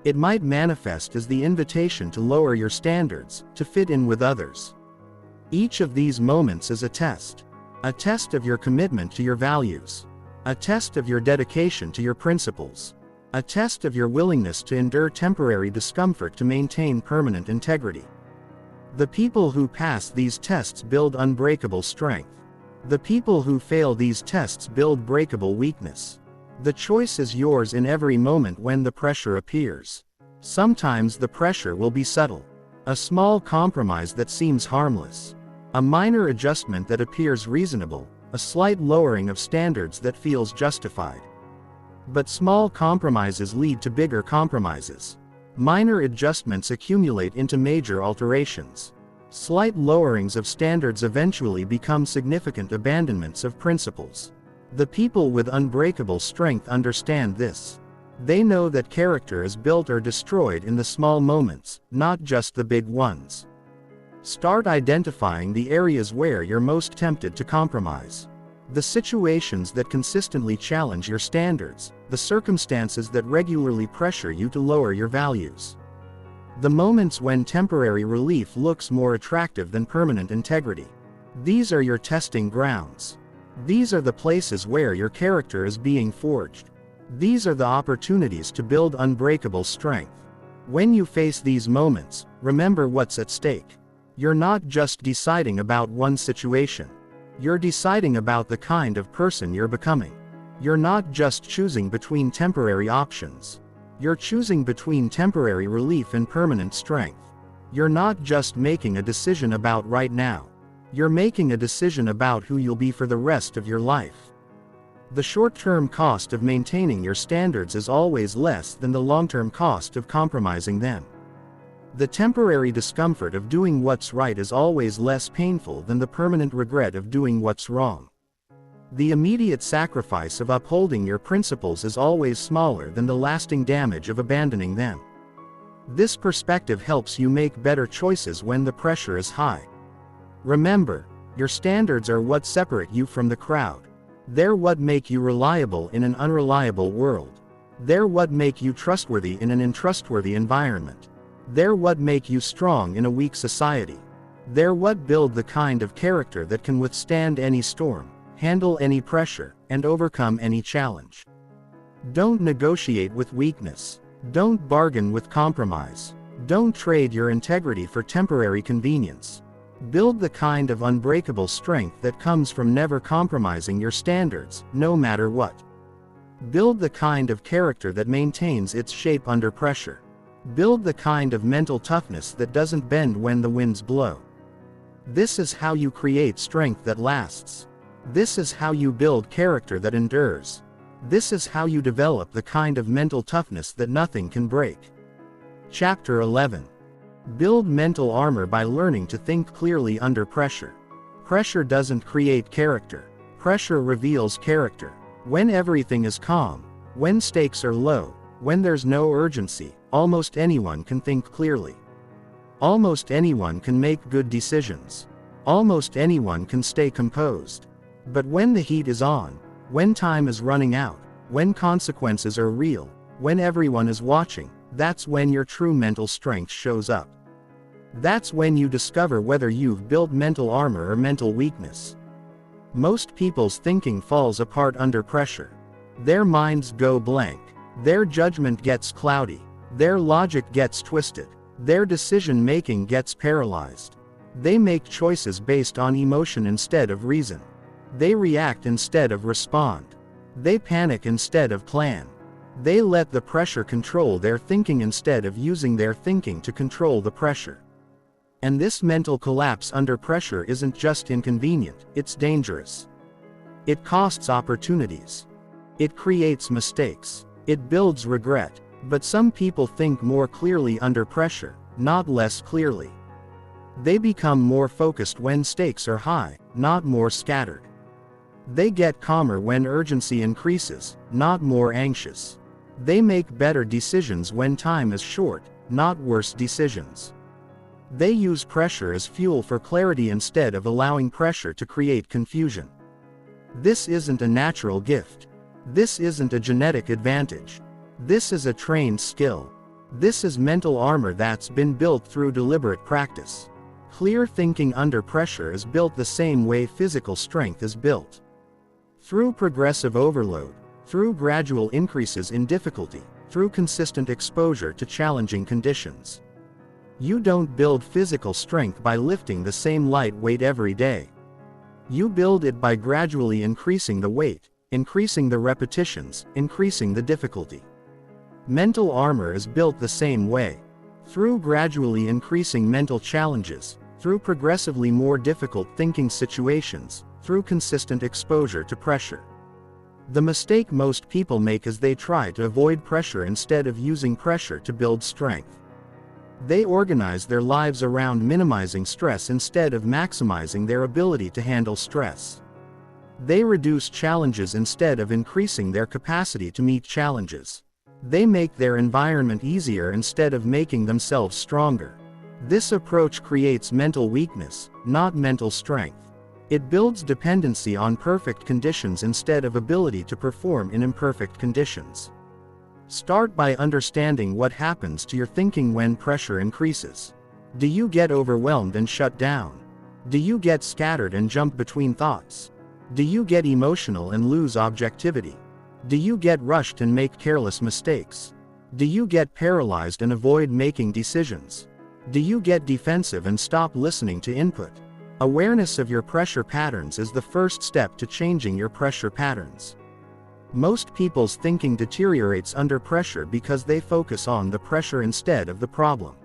It might manifest as the invitation to lower your standards, to fit in with others. Each of these moments is a test of your commitment to your values, a test of your dedication to your principles, a test of your willingness to endure temporary discomfort to maintain permanent integrity. The people who pass these tests build unbreakable strength. The people who fail these tests build breakable weakness. The choice is yours in every moment when the pressure appears. Sometimes the pressure will be subtle. A small compromise that seems harmless. A minor adjustment that appears reasonable. A slight lowering of standards that feels justified. But small compromises lead to bigger compromises. Minor adjustments accumulate into major alterations. Slight lowerings of standards eventually become significant abandonments of principles. The people with unbreakable strength understand this. They know that character is built or destroyed in the small moments, not just the big ones. Start identifying the areas where you're most tempted to compromise. The situations that consistently challenge your standards, the circumstances that regularly pressure you to lower your values. The moments when temporary relief looks more attractive than permanent integrity. These are your testing grounds. These are the places where your character is being forged. These are the opportunities to build unbreakable strength. When you face these moments, remember what's at stake. You're not just deciding about one situation. You're deciding about the kind of person you're becoming. You're not just choosing between temporary options. You're choosing between temporary relief and permanent strength. You're not just making a decision about right now. You're making a decision about who you'll be for the rest of your life. The short-term cost of maintaining your standards is always less than the long-term cost of compromising them. The temporary discomfort of doing what's right is always less painful than the permanent regret of doing what's wrong. The immediate sacrifice of upholding your principles is always smaller than the lasting damage of abandoning them. This perspective helps you make better choices when the pressure is high. Remember, your standards are what separate you from the crowd. They're what make you reliable in an unreliable world. They're what make you trustworthy in an untrustworthy environment. They're what make you strong in a weak society. They're what build the kind of character that can withstand any storm, handle any pressure, and overcome any challenge. Don't negotiate with weakness. Don't bargain with compromise. Don't trade your integrity for temporary convenience. Build the kind of unbreakable strength that comes from never compromising your standards, no matter what. Build the kind of character that maintains its shape under pressure. Build the kind of mental toughness that doesn't bend when the winds blow. This is how you create strength that lasts. This is how you build character that endures. This is how you develop the kind of mental toughness that nothing can break. Chapter 11. Build mental armor by learning to think clearly under pressure. Pressure doesn't create character. Pressure reveals character. When everything is calm, when stakes are low, when there's no urgency, almost anyone can think clearly. Almost anyone can make good decisions. Almost anyone can stay composed. But when the heat is on, when time is running out, when consequences are real, when everyone is watching, that's when your true mental strength shows up. That's when you discover whether you've built mental armor or mental weakness. Most people's thinking falls apart under pressure. Their minds go blank. Their judgment gets cloudy. Their logic gets twisted. Their decision-making gets paralyzed. They make choices based on emotion instead of reason. They react instead of respond. They panic instead of plan. They let the pressure control their thinking instead of using their thinking to control the pressure. And this mental collapse under pressure isn't just inconvenient, it's dangerous. It costs opportunities. It creates mistakes. It builds regret. But some people think more clearly under pressure, not less clearly. They become more focused when stakes are high, not more scattered. They get calmer when urgency increases, not more anxious. They make better decisions when time is short, not worse decisions. They use pressure as fuel for clarity instead of allowing pressure to create confusion. This isn't a natural gift. This isn't a genetic advantage. This is a trained skill. This is mental armor that's been built through deliberate practice. Clear thinking under pressure is built the same way physical strength is built. Through progressive overload, through gradual increases in difficulty, through consistent exposure to challenging conditions. You don't build physical strength by lifting the same light weight every day. You build it by gradually increasing the weight, increasing the repetitions, increasing the difficulty. Mental armor is built the same way. Through gradually increasing mental challenges, through progressively more difficult thinking situations, through consistent exposure to pressure. The mistake most people make is they try to avoid pressure instead of using pressure to build strength. They organize their lives around minimizing stress instead of maximizing their ability to handle stress. They reduce challenges instead of increasing their capacity to meet challenges. They make their environment easier instead of making themselves stronger. This approach creates mental weakness, not mental strength. It builds dependency on perfect conditions instead of ability to perform in imperfect conditions. Start by understanding what happens to your thinking when pressure increases. Do you get overwhelmed and shut down? Do you get scattered and jump between thoughts? Do you get emotional and lose objectivity? Do you get rushed and make careless mistakes? Do you get paralyzed and avoid making decisions? Do you get defensive and stop listening to input? Awareness of your pressure patterns is the first step to changing your pressure patterns. Most people's thinking deteriorates under pressure because they focus on the pressure instead of the problem.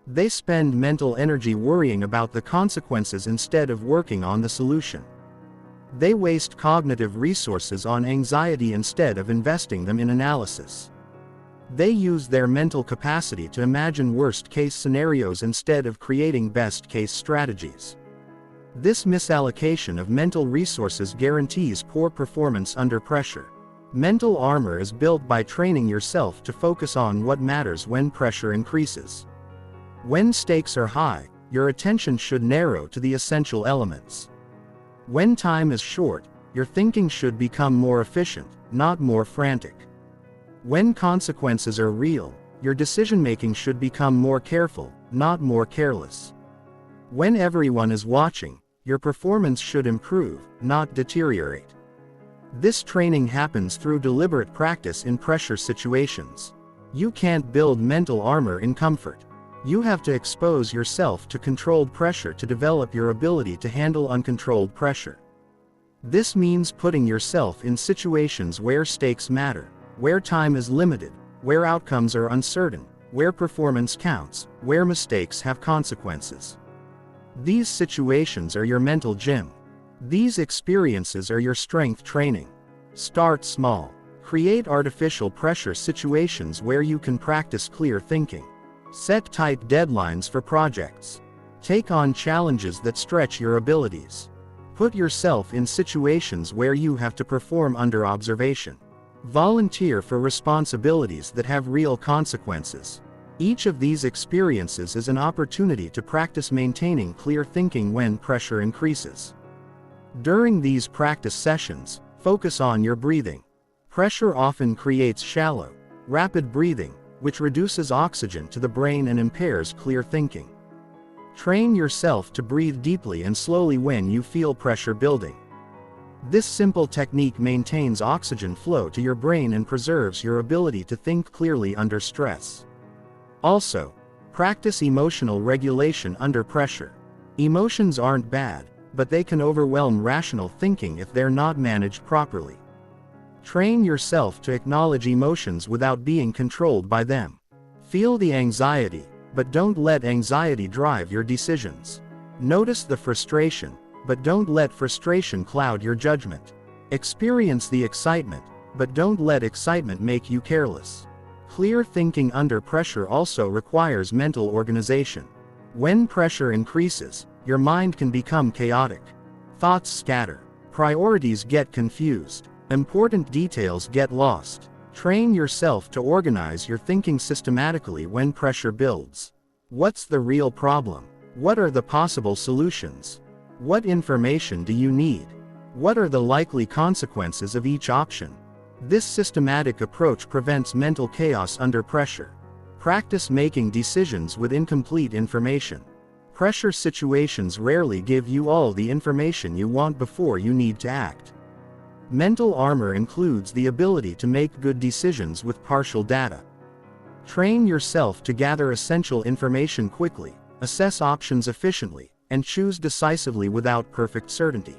They spend mental energy worrying about the consequences instead of working on the solution. They waste cognitive resources on anxiety instead of investing them in analysis. They use their mental capacity to imagine worst-case scenarios instead of creating best-case strategies. This misallocation of mental resources guarantees poor performance under pressure. Mental armor is built by training yourself to focus on what matters when pressure increases. When stakes are high, your attention should narrow to the essential elements. When time is short, your thinking should become more efficient, not more frantic. When consequences are real, your decision-making should become more careful, not more careless. When everyone is watching, your performance should improve, not deteriorate. This training happens through deliberate practice in pressure situations. You can't build mental armor in comfort. You have to expose yourself to controlled pressure to develop your ability to handle uncontrolled pressure. This means putting yourself in situations where stakes matter, where time is limited, where outcomes are uncertain, where performance counts, where mistakes have consequences. These situations are your mental gym. These experiences are your strength training. Start small. Create artificial pressure situations where you can practice clear thinking. Set tight deadlines for projects. Take on challenges that stretch your abilities. Put yourself in situations where you have to perform under observation. Volunteer for responsibilities that have real consequences. Each of these experiences is an opportunity to practice maintaining clear thinking when pressure increases. During these practice sessions, focus on your breathing. Pressure often creates shallow, rapid breathing, which reduces oxygen to the brain and impairs clear thinking. Train yourself to breathe deeply and slowly when you feel pressure building. This simple technique maintains oxygen flow to your brain and preserves your ability to think clearly under stress. Also, practice emotional regulation under pressure. Emotions aren't bad, but they can overwhelm rational thinking if they're not managed properly. Train yourself to acknowledge emotions without being controlled by them. Feel the anxiety, but don't let anxiety drive your decisions. Notice the frustration, but don't let frustration cloud your judgment. Experience the excitement, but don't let excitement make you careless. Clear thinking under pressure also requires mental organization. When pressure increases, your mind can become chaotic. Thoughts scatter. Priorities get confused. Important details get lost. Train yourself to organize your thinking systematically when pressure builds. What's the real problem? What are the possible solutions? What information do you need? What are the likely consequences of each option? This systematic approach prevents mental chaos under pressure. Practice making decisions with incomplete information. Pressure situations rarely give you all the information you want before you need to act. Mental armor includes the ability to make good decisions with partial data. Train yourself to gather essential information quickly, assess options efficiently, and choose decisively without perfect certainty.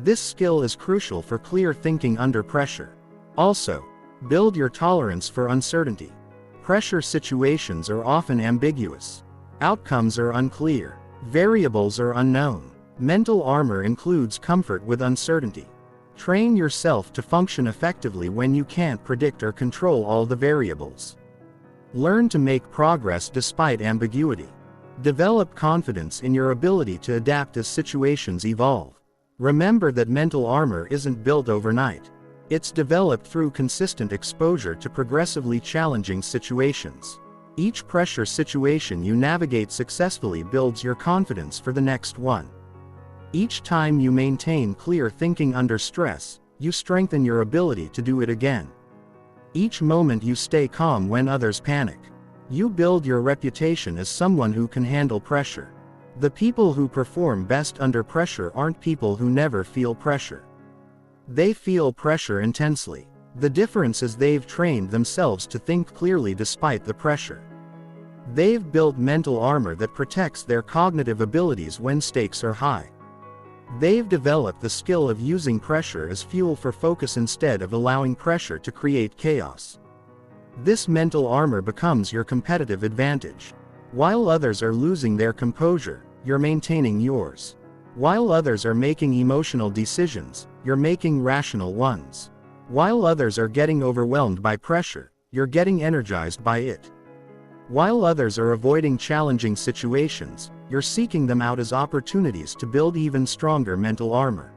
This skill is crucial for clear thinking under pressure. Also, build your tolerance for uncertainty. Pressure situations are often ambiguous. Outcomes are unclear. Variables are unknown. Mental armor includes comfort with uncertainty. Train yourself to function effectively when you can't predict or control all the variables. Learn to make progress despite ambiguity. Develop confidence in your ability to adapt as situations evolve. Remember that mental armor isn't built overnight. It's developed through consistent exposure to progressively challenging situations. Each pressure situation you navigate successfully builds your confidence for the next one. Each time you maintain clear thinking under stress, you strengthen your ability to do it again. Each moment you stay calm when others panic, you build your reputation as someone who can handle pressure. The people who perform best under pressure aren't people who never feel pressure. They feel pressure intensely. The difference is they've trained themselves to think clearly despite the pressure. They've built mental armor that protects their cognitive abilities when stakes are high. They've developed the skill of using pressure as fuel for focus instead of allowing pressure to create chaos. This mental armor becomes your competitive advantage. While others are losing their composure, you're maintaining yours. While others are making emotional decisions, you're making rational ones. While others are getting overwhelmed by pressure, you're getting energized by it. While others are avoiding challenging situations, you're seeking them out as opportunities to build even stronger mental armor.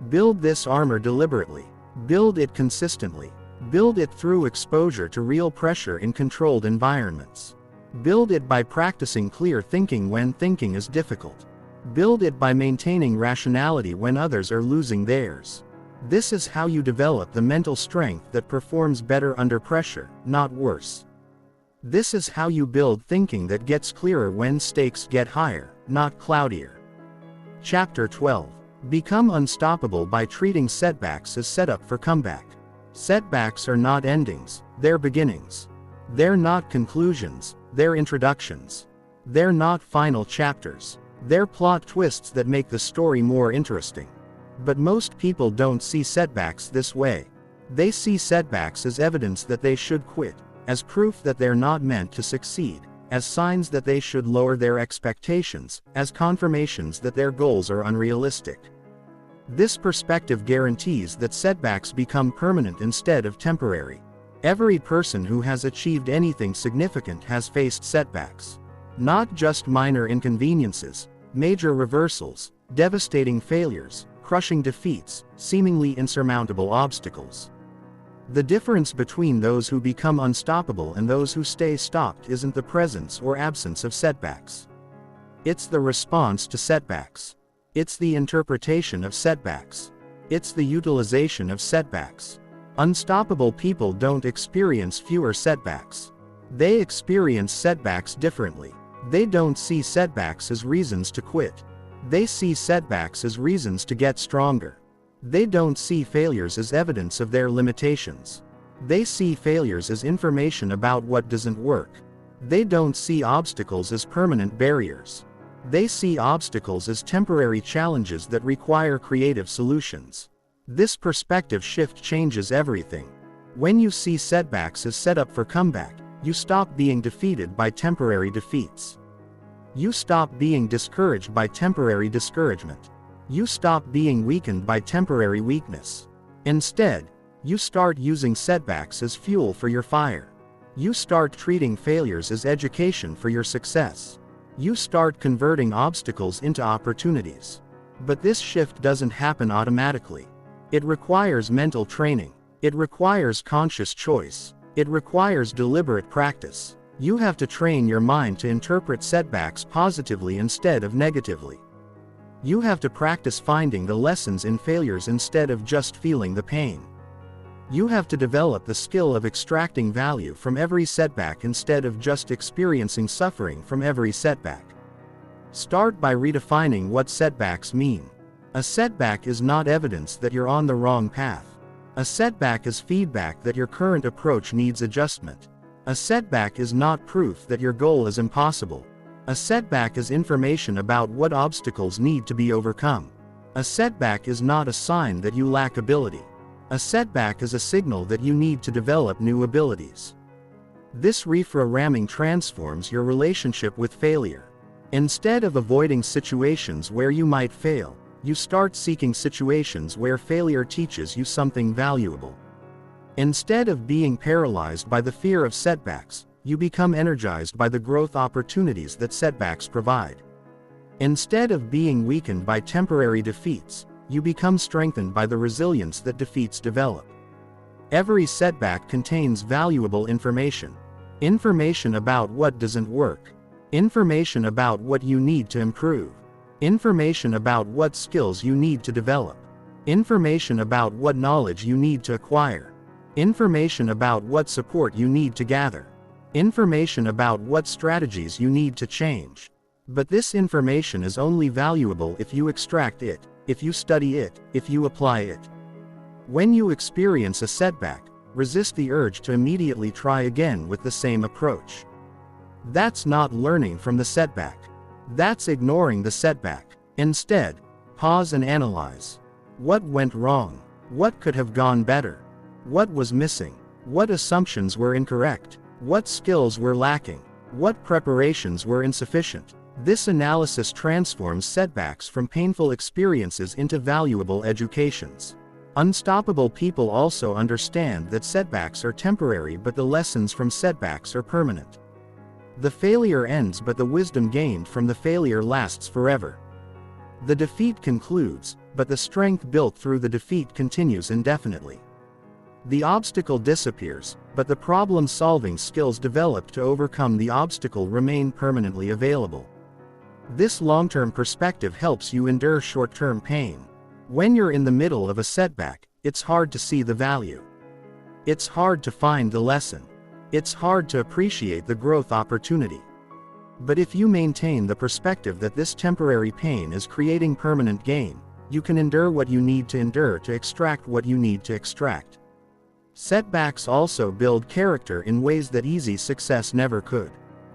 Build this armor deliberately. Build it consistently. Build it through exposure to real pressure in controlled environments. Build it by practicing clear thinking when thinking is difficult. Build it by maintaining rationality when others are losing theirs. This is how you develop the mental strength that performs better under pressure, not worse. This is how you build thinking that gets clearer when stakes get higher, not cloudier. Chapter 12. Become unstoppable by treating setbacks as setup for comeback. Setbacks are not endings, they're beginnings. They're not conclusions, they're introductions. They're not final chapters. They're plot twists that make the story more interesting. But most people don't see setbacks this way. They see setbacks as evidence that they should quit, as proof that they're not meant to succeed, as signs that they should lower their expectations, as confirmations that their goals are unrealistic. This perspective guarantees that setbacks become permanent instead of temporary. Every person who has achieved anything significant has faced setbacks. Not just minor inconveniences, major reversals, devastating failures, crushing defeats, seemingly insurmountable obstacles. The difference between those who become unstoppable and those who stay stopped isn't the presence or absence of setbacks. It's the response to setbacks. It's the interpretation of setbacks. It's the utilization of setbacks. Unstoppable people don't experience fewer setbacks. They experience setbacks differently. They don't see setbacks as reasons to quit. They see setbacks as reasons to get stronger. They don't see failures as evidence of their limitations. They see failures as information about what doesn't work. They don't see obstacles as permanent barriers. They see obstacles as temporary challenges that require creative solutions. This perspective shift changes everything. When you see setbacks as set up for comeback, you stop being defeated by temporary defeats. You stop being discouraged by temporary discouragement. You stop being weakened by temporary weakness. Instead, you start using setbacks as fuel for your fire. You start treating failures as education for your success. You start converting obstacles into opportunities. But this shift doesn't happen automatically. It requires mental training. It requires conscious choice. It requires deliberate practice. You have to train your mind to interpret setbacks positively instead of negatively. You have to practice finding the lessons in failures instead of just feeling the pain. You have to develop the skill of extracting value from every setback instead of just experiencing suffering from every setback. Start by redefining what setbacks mean. A setback is not evidence that you're on the wrong path. A setback is feedback that your current approach needs adjustment. A setback is not proof that your goal is impossible. A setback is information about what obstacles need to be overcome. A setback is not a sign that you lack ability. A setback is a signal that you need to develop new abilities. This reframming transforms your relationship with failure. Instead of avoiding situations where you might fail, you start seeking situations where failure teaches you something valuable. Instead of being paralyzed by the fear of setbacks, you become energized by the growth opportunities that setbacks provide. Instead of being weakened by temporary defeats, you become strengthened by the resilience that defeats develop. Every setback contains valuable information. Information about what doesn't work. Information about what you need to improve. Information about what skills you need to develop. Information about what knowledge you need to acquire. Information about what support you need to gather. Information about what strategies you need to change. But this information is only valuable if you extract it, if you study it, if you apply it. When you experience a setback, resist the urge to immediately try again with the same approach. That's not learning from the setback. That's ignoring the setback. Instead, pause and analyze. What went wrong? What could have gone better? What was missing? What assumptions were incorrect? What skills were lacking? What preparations were insufficient? This analysis transforms setbacks from painful experiences into valuable educations. Unstoppable people also understand that setbacks are temporary, but the lessons from setbacks are permanent. The failure ends, but the wisdom gained from the failure lasts forever. The defeat concludes, but the strength built through the defeat continues indefinitely. The obstacle disappears, but the problem-solving skills developed to overcome the obstacle remain permanently available. This long-term perspective helps you endure short-term pain. When you're in the middle of a setback, it's hard to see the value. It's hard to find the lesson. It's hard to appreciate the growth opportunity. But if you maintain the perspective that this temporary pain is creating permanent gain, you can endure what you need to endure to extract what you need to extract. Setbacks also build character in ways that easy success never could.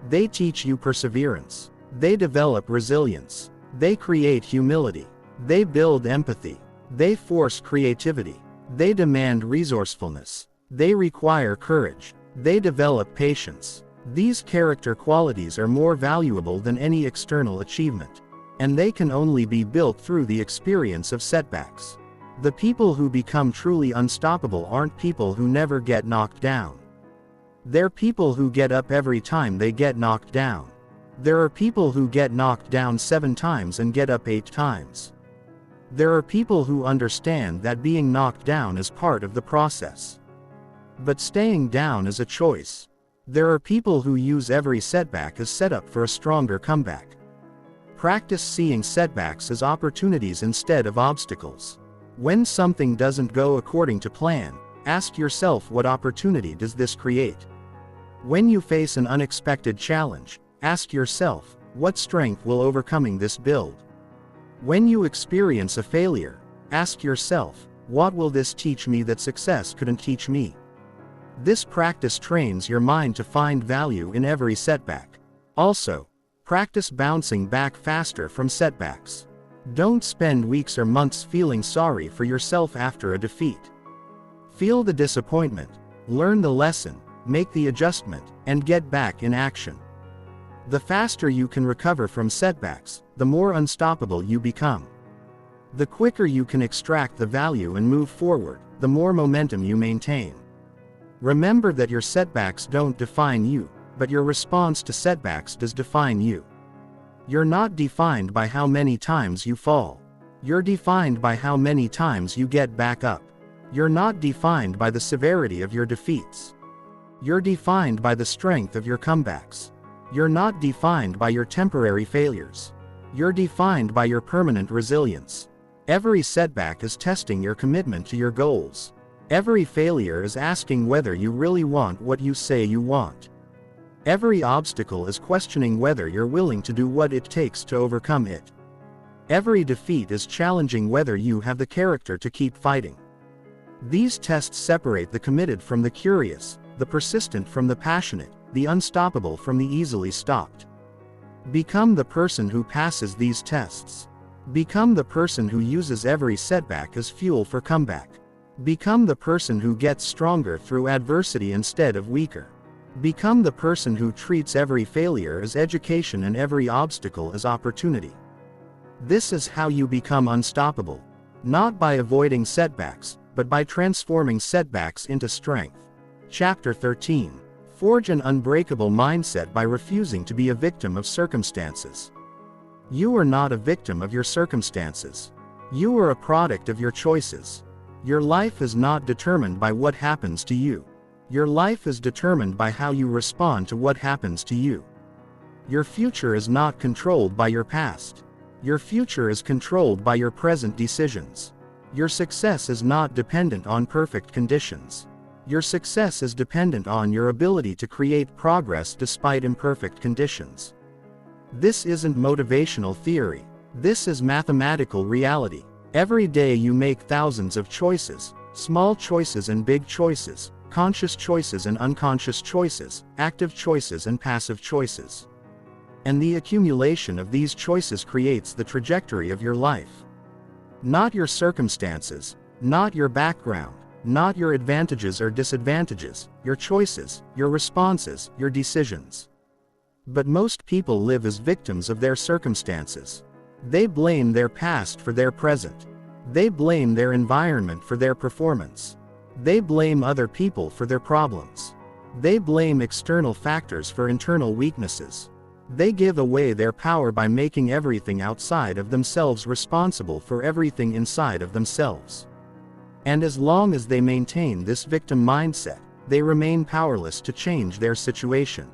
They teach you perseverance. They develop resilience. They create humility. They build empathy. They force creativity. They demand resourcefulness. They require courage. They develop patience. These character qualities are more valuable than any external achievement. And they can only be built through the experience of setbacks. The people who become truly unstoppable aren't people who never get knocked down. They're people who get up every time they get knocked down. There are people who get knocked down 7 times and get up 8 times. There are people who understand that being knocked down is part of the process. But staying down is a choice. There are people who use every setback as setup for a stronger comeback. Practice seeing setbacks as opportunities instead of obstacles. When something doesn't go according to plan, ask yourself, what opportunity does this create? When you face an unexpected challenge, ask yourself, what strength will overcoming this build? When you experience a failure, ask yourself, what will this teach me that success couldn't teach me? This practice trains your mind to find value in every setback. Also, practice bouncing back faster from setbacks. Don't spend weeks or months feeling sorry for yourself after a defeat. Feel the disappointment, learn the lesson, make the adjustment, and get back in action. The faster you can recover from setbacks, the more unstoppable you become. The quicker you can extract the value and move forward, the more momentum you maintain. Remember that your setbacks don't define you, but your response to setbacks does define you. You're not defined by how many times you fall. You're defined by how many times you get back up. You're not defined by the severity of your defeats. You're defined by the strength of your comebacks. You're not defined by your temporary failures. You're defined by your permanent resilience. Every setback is testing your commitment to your goals. Every failure is asking whether you really want what you say you want. Every obstacle is questioning whether you're willing to do what it takes to overcome it. Every defeat is challenging whether you have the character to keep fighting. These tests separate the committed from the curious, the persistent from the passionate, the unstoppable from the easily stopped. Become the person who passes these tests. Become the person who uses every setback as fuel for comeback. Become the person who gets stronger through adversity instead of weaker. Become the person who treats every failure as education and every obstacle as opportunity. This is how you become unstoppable. Not by avoiding setbacks, but by transforming setbacks into strength. Chapter 13. Forge an unbreakable mindset by refusing to be a victim of circumstances. You are not a victim of your circumstances. You are a product of your choices. Your life is not determined by what happens to you. Your life is determined by how you respond to what happens to you. Your future is not controlled by your past. Your future is controlled by your present decisions. Your success is not dependent on perfect conditions. Your success is dependent on your ability to create progress despite imperfect conditions. This isn't motivational theory. This is mathematical reality. Every day you make thousands of choices, small choices and big choices, conscious choices and unconscious choices, active choices and passive choices. And the accumulation of these choices creates the trajectory of your life. Not your circumstances, not your background, not your advantages or disadvantages, your choices, your responses, your decisions. But most people live as victims of their circumstances. They blame their past for their present. They blame their environment for their performance. They blame other people for their problems. They blame external factors for internal weaknesses. They give away their power by making everything outside of themselves responsible for everything inside of themselves. And as long as they maintain this victim mindset, they remain powerless to change their situation.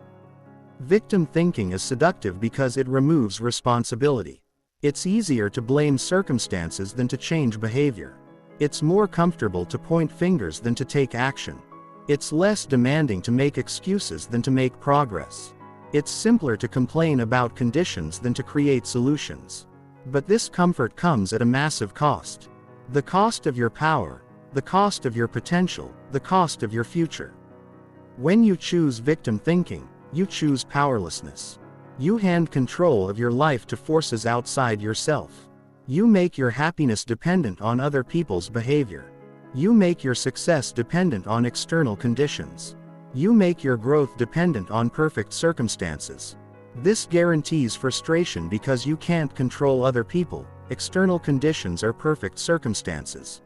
Victim thinking is seductive because it removes responsibility. It's easier to blame circumstances than to change behavior. It's more comfortable to point fingers than to take action. It's less demanding to make excuses than to make progress. It's simpler to complain about conditions than to create solutions. But this comfort comes at a massive cost. The cost of your power, the cost of your potential, the cost of your future. When you choose victim thinking, you choose powerlessness. You hand control of your life to forces outside yourself. You make your happiness dependent on other people's behavior. You make your success dependent on external conditions. You make your growth dependent on perfect circumstances. This guarantees frustration because you can't control other people, external conditions or perfect circumstances.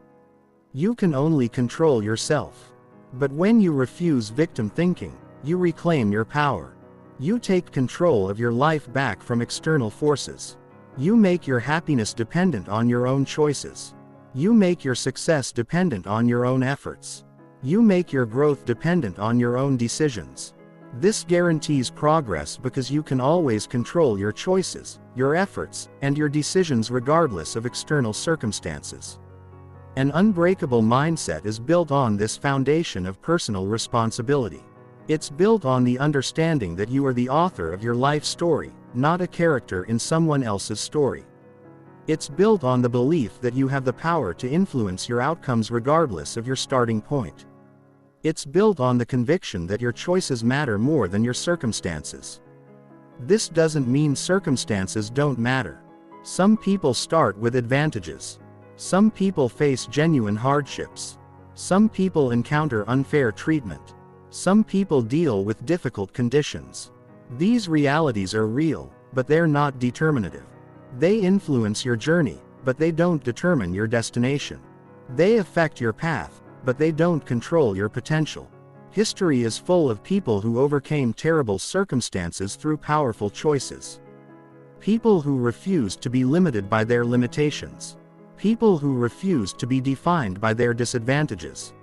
You can only control yourself. But when you refuse victim thinking, you reclaim your power. You take control of your life back from external forces. You make your happiness dependent on your own choices. You make your success dependent on your own efforts. You make your growth dependent on your own decisions. This guarantees progress because you can always control your choices, your efforts, and your decisions regardless of external circumstances. An unbreakable mindset is built on this foundation of personal responsibility. It's built on the understanding that you are the author of your life story, not a character in someone else's story. It's built on the belief that you have the power to influence your outcomes regardless of your starting point. It's built on the conviction that your choices matter more than your circumstances. This doesn't mean circumstances don't matter. Some people start with advantages. Some people face genuine hardships. Some people encounter unfair treatment. Some people deal with difficult conditions. These realities are real, but they're not determinative. They influence your journey, but they don't determine your destination. They affect your path, but they don't control your potential. History is full of people who overcame terrible circumstances through powerful choices. People who refused to be limited by their limitations. People who refuse to be defined by their disadvantages.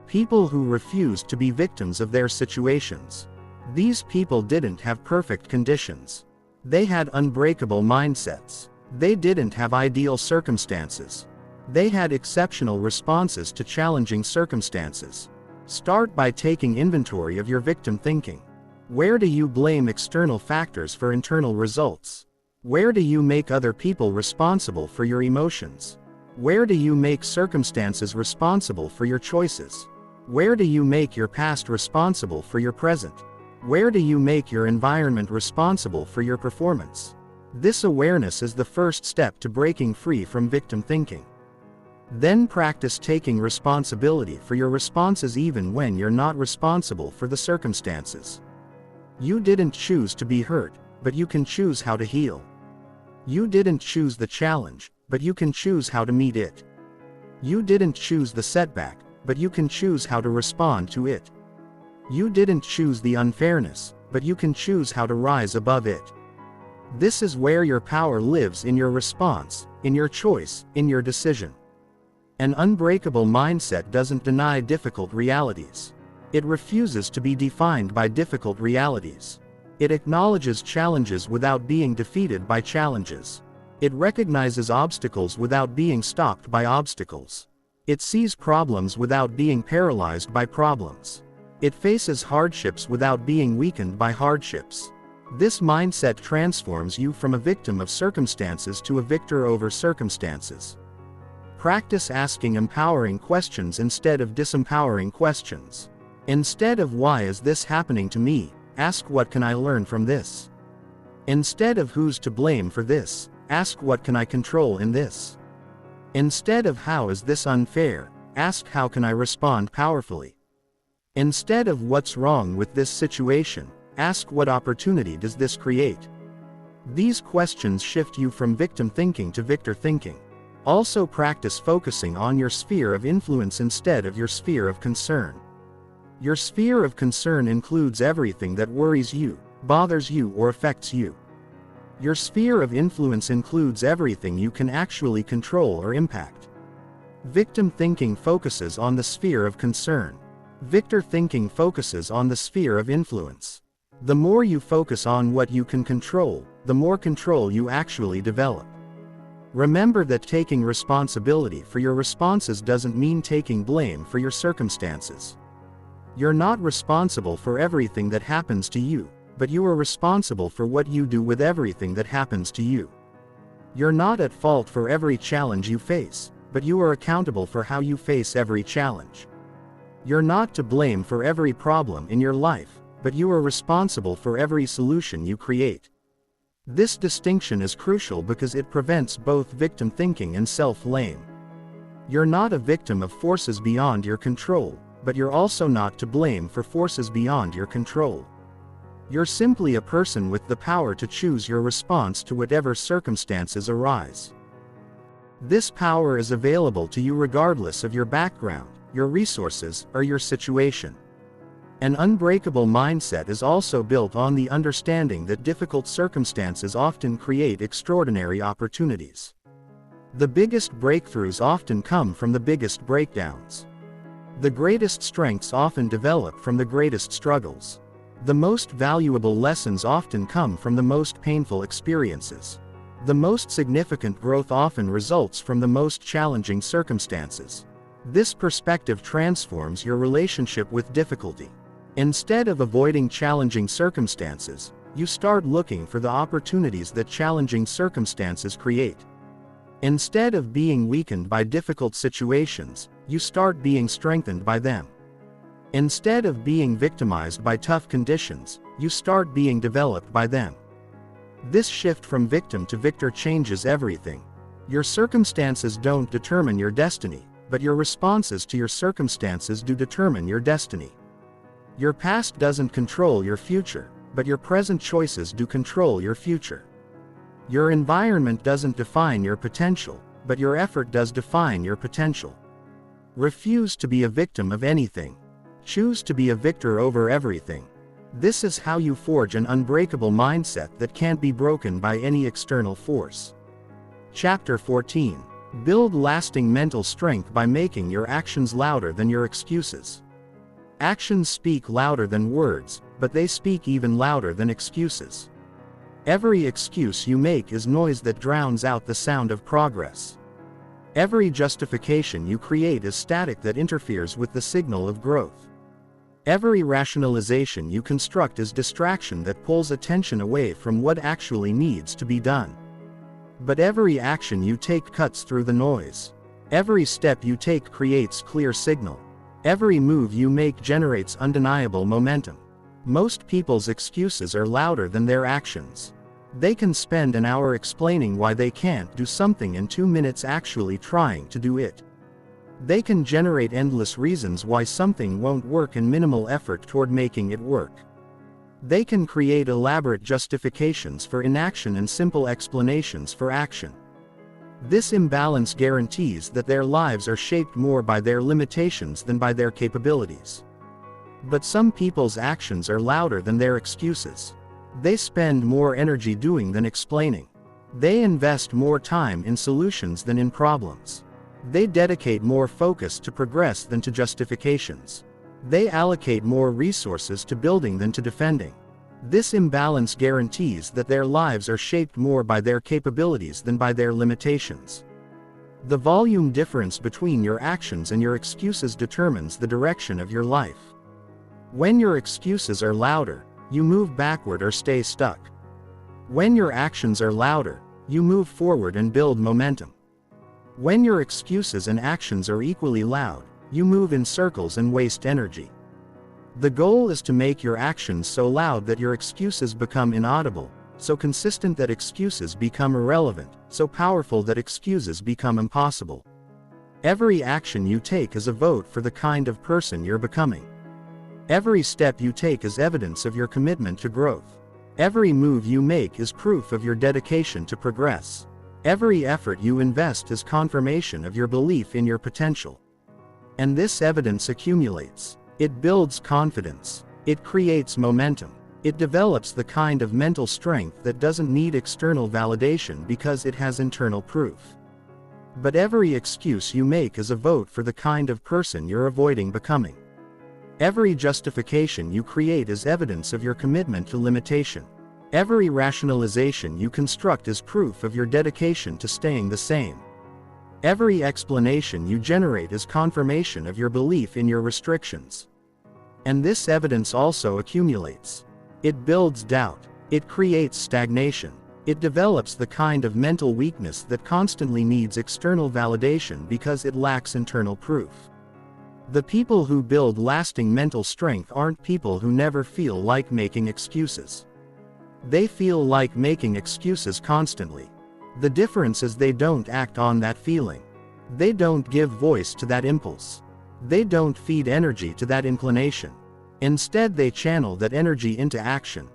People who refuse to be victims of their situations. These people didn't have perfect conditions. They had unbreakable mindsets. They didn't have ideal circumstances. They had exceptional responses to challenging circumstances. Start by taking inventory of your victim thinking. Where do you blame external factors for internal results? Where do you make other people responsible for your emotions? Where do you make circumstances responsible for your choices? Where do you make your past responsible for your present? Where do you make your environment responsible for your performance? This awareness is the first step to breaking free from victim thinking. Then practice taking responsibility for your responses even when you're not responsible for the circumstances. You didn't choose to be hurt, but you can choose how to heal. You didn't choose the challenge, but you can choose how to meet it. You didn't choose the setback, but you can choose how to respond to it. You didn't choose the unfairness, but you can choose how to rise above it. This is where your power lives, in your response, in your choice, in your decision. An unbreakable mindset doesn't deny difficult realities. It refuses to be defined by difficult realities. It acknowledges challenges without being defeated by challenges. It recognizes obstacles without being stopped by obstacles. It sees problems without being paralyzed by problems. It faces hardships without being weakened by hardships. This mindset transforms you from a victim of circumstances to a victor over circumstances. Practice asking empowering questions instead of disempowering questions. Instead of "why is this happening to me?" ask "what can I learn from this?" Instead of "who's to blame for this?" ask "what can I control in this?" Instead of "how is this unfair?" ask "how can I respond powerfully?" Instead of "what's wrong with this situation?" ask "what opportunity does this create?" These questions shift you from victim thinking to victor thinking. Also practice focusing on your sphere of influence instead of your sphere of concern. Your sphere of concern includes everything that worries you, bothers you, or affects you. Your sphere of influence includes everything you can actually control or impact. Victim thinking focuses on the sphere of concern. Victor thinking focuses on the sphere of influence. The more you focus on what you can control, the more control you actually develop. Remember that taking responsibility for your responses doesn't mean taking blame for your circumstances. You're not responsible for everything that happens to you, but you are responsible for what you do with everything that happens to you. You're not at fault for every challenge you face, but you are accountable for how you face every challenge. You're not to blame for every problem in your life, but you are responsible for every solution you create. This distinction is crucial because it prevents both victim thinking and self-blame. You're not a victim of forces beyond your control, but you're also not to blame for forces beyond your control. You're simply a person with the power to choose your response to whatever circumstances arise. This power is available to you regardless of your background, your resources, or your situation. An unbreakable mindset is also built on the understanding that difficult circumstances often create extraordinary opportunities. The biggest breakthroughs often come from the biggest breakdowns. The greatest strengths often develop from the greatest struggles. The most valuable lessons often come from the most painful experiences. The most significant growth often results from the most challenging circumstances. This perspective transforms your relationship with difficulty. Instead of avoiding challenging circumstances, you start looking for the opportunities that challenging circumstances create. Instead of being weakened by difficult situations, you start being strengthened by them. Instead of being victimized by tough conditions, you start being developed by them. This shift from victim to victor changes everything. Your circumstances don't determine your destiny, but your responses to your circumstances do determine your destiny. Your past doesn't control your future, but your present choices do control your future. Your environment doesn't define your potential, but your effort does define your potential. Refuse to be a victim of anything. Choose to be a victor over everything. This is how you forge an unbreakable mindset that can't be broken by any external force. Chapter 14. Build lasting mental strength by making your actions louder than your excuses. Actions speak louder than words, but they speak even louder than excuses. Every excuse you make is noise that drowns out the sound of progress. Every justification you create is static that interferes with the signal of growth. Every rationalization you construct is distraction that pulls attention away from what actually needs to be done. But every action you take cuts through the noise. Every step you take creates clear signal. Every move you make generates undeniable momentum. Most people's excuses are louder than their actions. They can spend an hour explaining why they can't do something and 2 minutes actually trying to do it. They can generate endless reasons why something won't work and minimal effort toward making it work. They can create elaborate justifications for inaction and simple explanations for action. This imbalance guarantees that their lives are shaped more by their limitations than by their capabilities. But some people's actions are louder than their excuses. They spend more energy doing than explaining. They invest more time in solutions than in problems. They dedicate more focus to progress than to justifications. They allocate more resources to building than to defending. This imbalance guarantees that their lives are shaped more by their capabilities than by their limitations. The volume difference between your actions and your excuses determines the direction of your life. When your excuses are louder, you move backward or stay stuck. When your actions are louder, you move forward and build momentum. When your excuses and actions are equally loud, you move in circles and waste energy. The goal is to make your actions so loud that your excuses become inaudible, so consistent that excuses become irrelevant, so powerful that excuses become impossible. Every action you take is a vote for the kind of person you're becoming. Every step you take is evidence of your commitment to growth. Every move you make is proof of your dedication to progress. Every effort you invest is confirmation of your belief in your potential. And this evidence accumulates. It builds confidence. It creates momentum. It develops the kind of mental strength that doesn't need external validation because it has internal proof. But every excuse you make is a vote for the kind of person you're avoiding becoming. Every justification you create is evidence of your commitment to limitation. Every rationalization you construct is proof of your dedication to staying the same. Every explanation you generate is confirmation of your belief in your restrictions. And this evidence also accumulates. It builds doubt. It creates stagnation. It develops the kind of mental weakness that constantly needs external validation because it lacks internal proof. The people who build lasting mental strength aren't people who never feel like making excuses. They feel like making excuses constantly. The difference is they don't act on that feeling. They don't give voice to that impulse. They don't feed energy to that inclination. Instead, they channel that energy into action.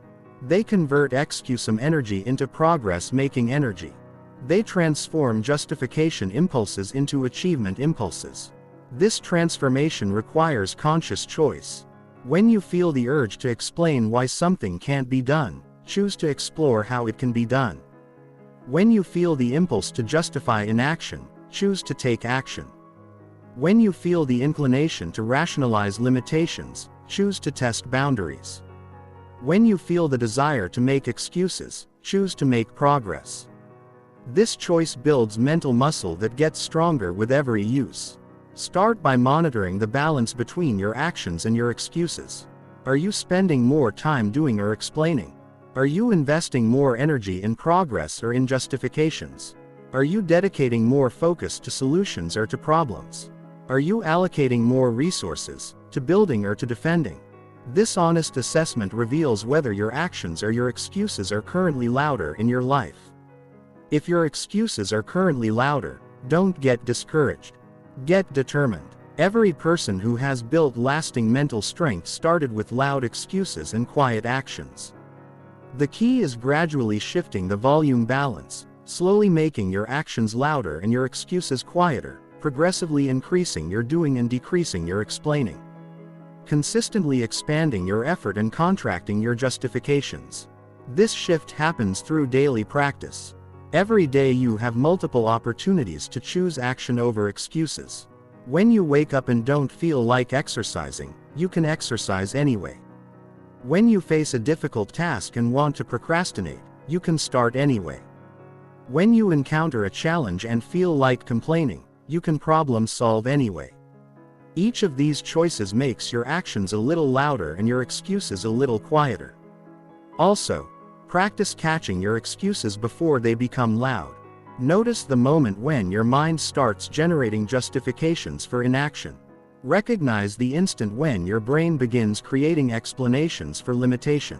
They convert excusum energy into progress-making energy. They transform justification impulses into achievement impulses. This transformation requires conscious choice. When you feel the urge to explain why something can't be done, choose to explore how it can be done. When you feel the impulse to justify inaction, choose to take action. When you feel the inclination to rationalize limitations, choose to test boundaries. When you feel the desire to make excuses, choose to make progress. This choice builds mental muscle that gets stronger with every use. Start by monitoring the balance between your actions and your excuses. Are you spending more time doing or explaining? Are you investing more energy in progress or in justifications? Are you dedicating more focus to solutions or to problems? Are you allocating more resources to building or to defending? This honest assessment reveals whether your actions or your excuses are currently louder in your life. If your excuses are currently louder, don't get discouraged. Get determined. Every person who has built lasting mental strength started with loud excuses and quiet actions. The key is gradually shifting the volume balance, slowly making your actions louder and your excuses quieter, progressively increasing your doing and decreasing your explaining. Consistently expanding your effort and contracting your justifications. This shift happens through daily practice. Every day you have multiple opportunities to choose action over excuses. When you wake up and don't feel like exercising, you can exercise anyway. When you face a difficult task and want to procrastinate, you can start anyway. When you encounter a challenge and feel like complaining, you can problem solve anyway. Each of these choices makes your actions a little louder and your excuses a little quieter. Also, practice catching your excuses before they become loud. Notice the moment when your mind starts generating justifications for inaction. Recognize the instant when your brain begins creating explanations for limitation.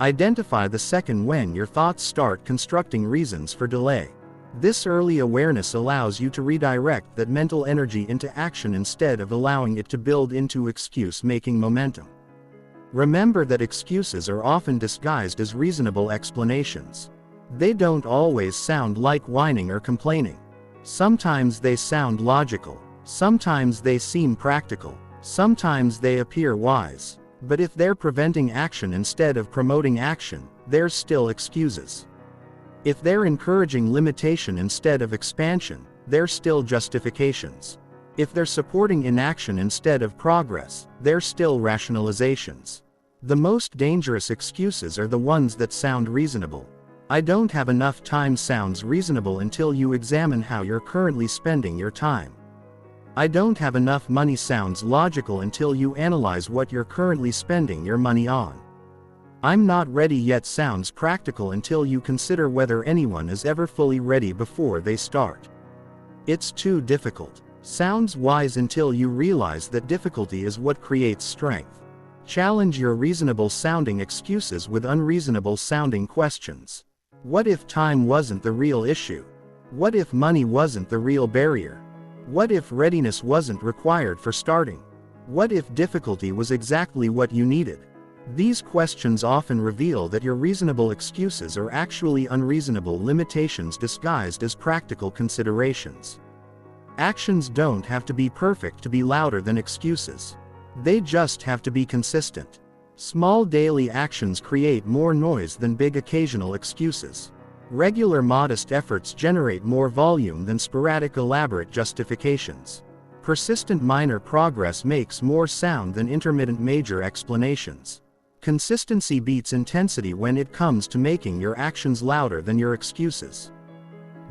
Identify the second when your thoughts start constructing reasons for delay. This early awareness allows you to redirect that mental energy into action instead of allowing it to build into excuse-making momentum. Remember that excuses are often disguised as reasonable explanations. They don't always sound like whining or complaining. Sometimes they sound logical, sometimes they seem practical, sometimes they appear wise. But if they're preventing action instead of promoting action, they're still excuses. If they're encouraging limitation instead of expansion, they're still justifications. If they're supporting inaction instead of progress, they're still rationalizations. The most dangerous excuses are the ones that sound reasonable. "I don't have enough time" sounds reasonable until you examine how you're currently spending your time. "I don't have enough money" sounds logical until you analyze what you're currently spending your money on. "I'm not ready yet" sounds practical until you consider whether anyone is ever fully ready before they start. "It's too difficult" sounds wise until you realize that difficulty is what creates strength. Challenge your reasonable-sounding excuses with unreasonable-sounding questions. What if time wasn't the real issue? What if money wasn't the real barrier? What if readiness wasn't required for starting? What if difficulty was exactly what you needed? These questions often reveal that your reasonable excuses are actually unreasonable limitations disguised as practical considerations. Actions don't have to be perfect to be louder than excuses. They just have to be consistent. Small daily actions create more noise than big occasional excuses. Regular modest efforts generate more volume than sporadic elaborate justifications. Persistent minor progress makes more sound than intermittent major explanations. Consistency beats intensity when it comes to making your actions louder than your excuses.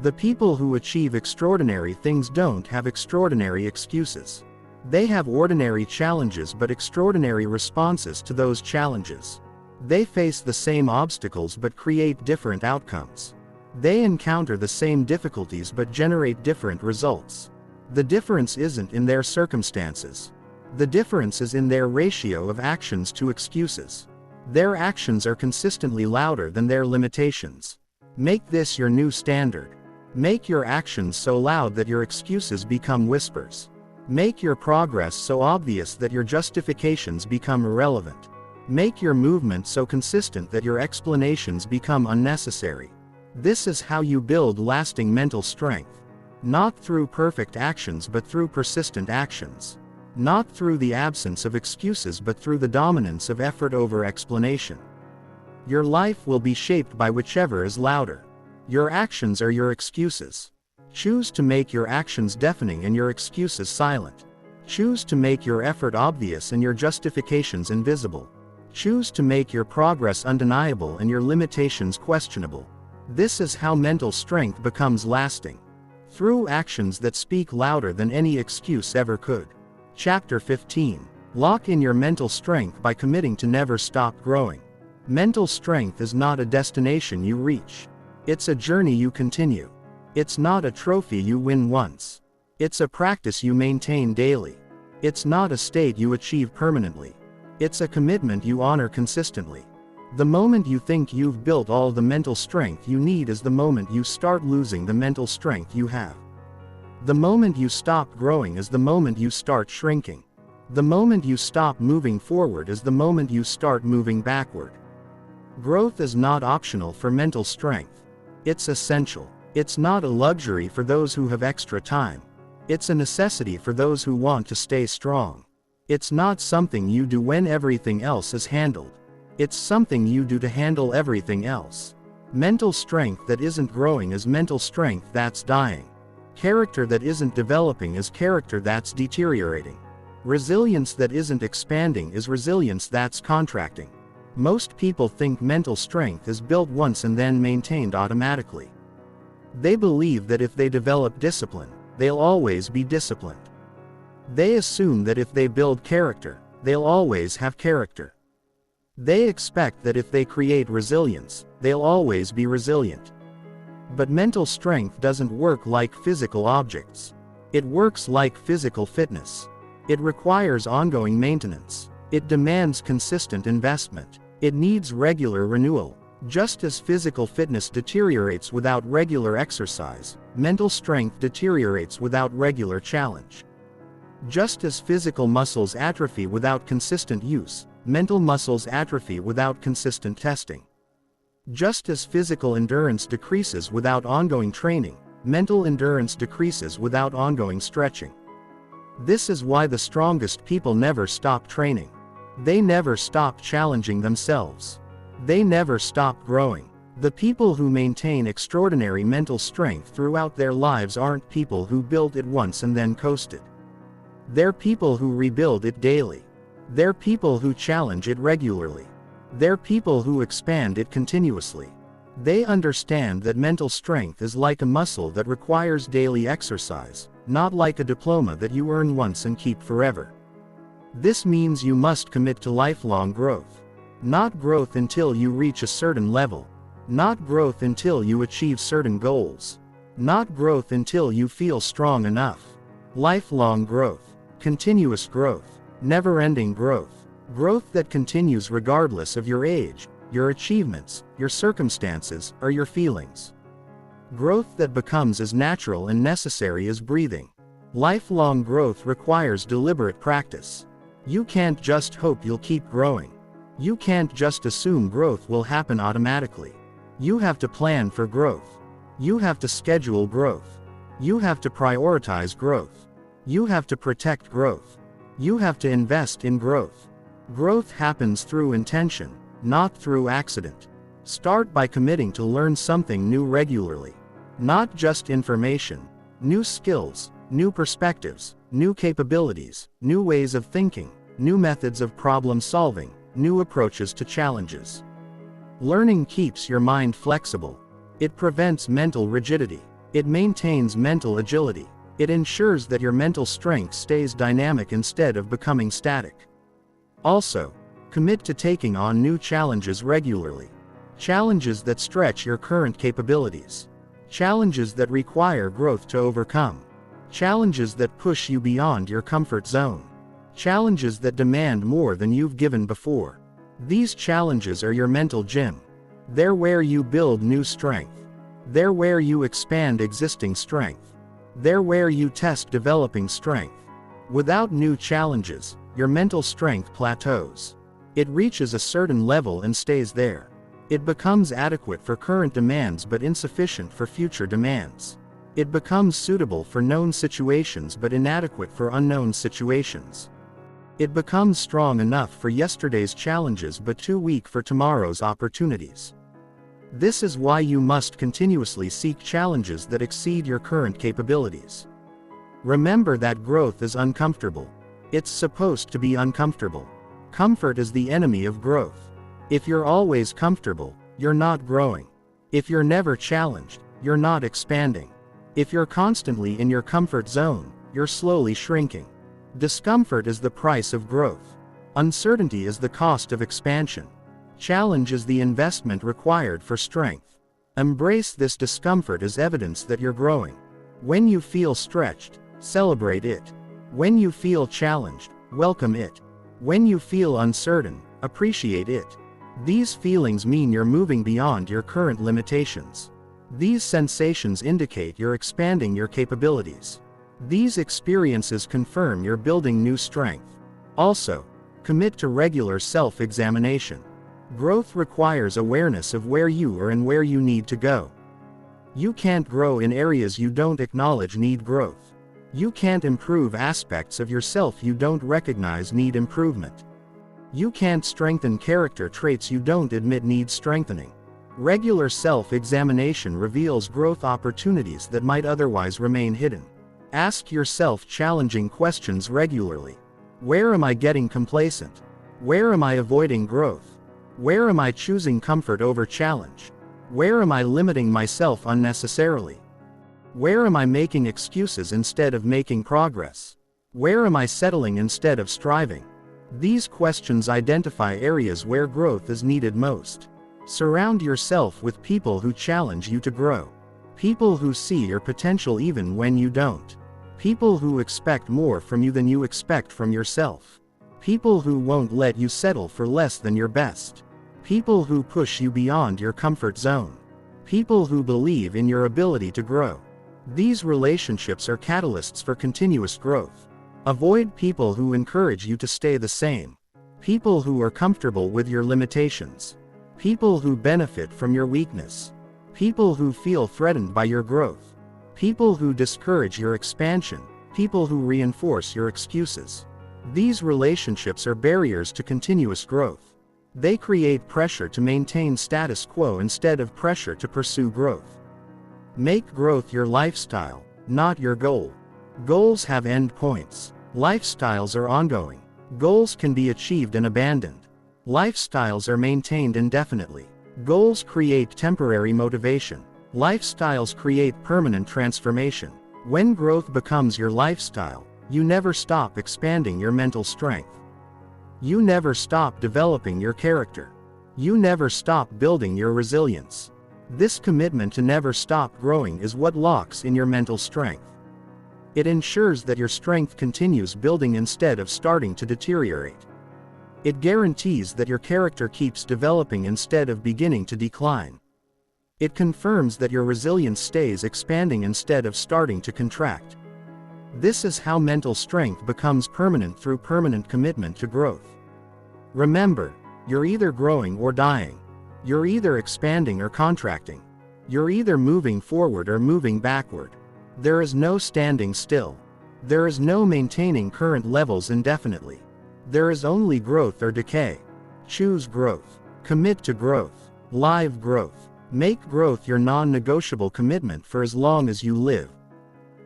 The people who achieve extraordinary things don't have extraordinary excuses. They have ordinary challenges but extraordinary responses to those challenges. They face the same obstacles but create different outcomes. They encounter the same difficulties but generate different results. The difference isn't in their circumstances. The difference is in their ratio of actions to excuses. Their actions are consistently louder than their limitations. Make this your new standard. Make your actions so loud that your excuses become whispers. Make your progress so obvious that your justifications become irrelevant. Make your movement so consistent that your explanations become unnecessary. This is how you build lasting mental strength. Not through perfect actions but through persistent actions. Not through the absence of excuses but through the dominance of effort over explanation. Your life will be shaped by whichever is louder. Your actions are your excuses. Choose to make your actions deafening and your excuses silent. Choose to make your effort obvious and your justifications invisible. Choose to make your progress undeniable and your limitations questionable. This is how mental strength becomes lasting. Through actions that speak louder than any excuse ever could. Chapter 15. Lock in your mental strength by committing to never stop growing. Mental strength is not a destination you reach. It's a journey you continue. It's not a trophy you win once. It's a practice you maintain daily. It's not a state you achieve permanently. It's a commitment you honor consistently. The moment you think you've built all the mental strength you need is the moment you start losing the mental strength you have. The moment you stop growing is the moment you start shrinking. The moment you stop moving forward is the moment you start moving backward. Growth is not optional for mental strength. It's essential. It's not a luxury for those who have extra time. It's a necessity for those who want to stay strong. It's not something you do when everything else is handled. It's something you do to handle everything else. Mental strength that isn't growing is mental strength that's dying. Character that isn't developing is character that's deteriorating. Resilience that isn't expanding is resilience that's contracting. Most people think mental strength is built once and then maintained automatically. They believe that if they develop discipline, they'll always be disciplined. They assume that if they build character, they'll always have character. They expect that if they create resilience, they'll always be resilient. But mental strength doesn't work like physical objects. It works like physical fitness. It requires ongoing maintenance. It demands consistent investment. It needs regular renewal. Just as physical fitness deteriorates without regular exercise, mental strength deteriorates without regular challenge. Just as physical muscles atrophy without consistent use, mental muscles atrophy without consistent testing. Just as physical endurance decreases without ongoing training, mental endurance decreases without ongoing stretching. This is why the strongest people never stop training. They never stop challenging themselves. They never stop growing. The people who maintain extraordinary mental strength throughout their lives aren't people who built it once and then coasted. They're people who rebuild it daily. They're people who challenge it regularly. They're people who expand it continuously. They understand that mental strength is like a muscle that requires daily exercise, not like a diploma that you earn once and keep forever. This means you must commit to lifelong growth. Not growth until you reach a certain level. Not growth until you achieve certain goals. Not growth until you feel strong enough. Lifelong growth. Continuous growth. Never-ending growth. Growth that continues regardless of your age, your achievements, your circumstances, or your feelings. Growth that becomes as natural and necessary as breathing. Lifelong growth requires deliberate practice. You can't just hope you'll keep growing. You can't just assume growth will happen automatically. You have to plan for growth. You have to schedule growth. You have to prioritize growth. You have to protect growth. You have to invest in growth. Growth happens through intention, not through accident. Start by committing to learn something new regularly. Not just information, new skills, new perspectives, new capabilities, new ways of thinking, new methods of problem solving, new approaches to challenges. Learning keeps your mind flexible. It prevents mental rigidity. It maintains mental agility. It ensures that your mental strength stays dynamic instead of becoming static. Also, commit to taking on new challenges regularly. Challenges that stretch your current capabilities. Challenges that require growth to overcome. Challenges that push you beyond your comfort zone. Challenges that demand more than you've given before. These challenges are your mental gym. They're where you build new strength. They're where you expand existing strength. They're where you test developing strength. Without new challenges, your mental strength plateaus. It reaches a certain level and stays there. It becomes adequate for current demands but insufficient for future demands. It becomes suitable for known situations but inadequate for unknown situations. It becomes strong enough for yesterday's challenges but too weak for tomorrow's opportunities. This is why you must continuously seek challenges that exceed your current capabilities. Remember that growth is uncomfortable. It's supposed to be uncomfortable. Comfort is the enemy of growth. If you're always comfortable, you're not growing. If you're never challenged, you're not expanding. If you're constantly in your comfort zone, you're slowly shrinking. Discomfort is the price of growth. Uncertainty is the cost of expansion. Challenge is the investment required for strength. Embrace this discomfort as evidence that you're growing. When you feel stretched, celebrate it. When you feel challenged, welcome it. When you feel uncertain, appreciate it. These feelings mean you're moving beyond your current limitations. These sensations indicate you're expanding your capabilities. These experiences confirm you're building new strength. Also, commit to regular self-examination. Growth requires awareness of where you are and where you need to go. You can't grow in areas you don't acknowledge need growth. You can't improve aspects of yourself you don't recognize need improvement. You can't strengthen character traits you don't admit need strengthening. Regular self-examination reveals growth opportunities that might otherwise remain hidden. Ask yourself challenging questions regularly. Where am I getting complacent? Where am I avoiding growth? Where am I choosing comfort over challenge? Where am I limiting myself unnecessarily? Where am I making excuses instead of making progress? Where am I settling instead of striving? These questions identify areas where growth is needed most. Surround yourself with people who challenge you to grow. People who see your potential even when you don't. People who expect more from you than you expect from yourself. People who won't let you settle for less than your best. People who push you beyond your comfort zone. People who believe in your ability to grow. These relationships are catalysts for continuous growth. Avoid people who encourage you to stay the same. People who are comfortable with your limitations. People who benefit from your weakness. People who feel threatened by your growth. People who discourage your expansion. People who reinforce your excuses. These relationships are barriers to continuous growth. They create pressure to maintain status quo instead of pressure to pursue growth. Make growth your lifestyle, not your goal. Goals have end points. Lifestyles are ongoing. Goals can be achieved and abandoned. Lifestyles are maintained indefinitely. Goals create temporary motivation. Lifestyles create permanent transformation. When growth becomes your lifestyle, you never stop expanding your mental strength. You never stop developing your character. You never stop building your resilience. This commitment to never stop growing is what locks in your mental strength. It ensures that your strength continues building instead of starting to deteriorate. It guarantees that your character keeps developing instead of beginning to decline. It confirms that your resilience stays expanding instead of starting to contract. This is how mental strength becomes permanent through permanent commitment to growth. Remember, you're either growing or dying. You're either expanding or contracting. You're either moving forward or moving backward. There is no standing still. There is no maintaining current levels indefinitely. There is only growth or decay. Choose growth. Commit to growth. Live growth. Make growth your non-negotiable commitment for as long as you live.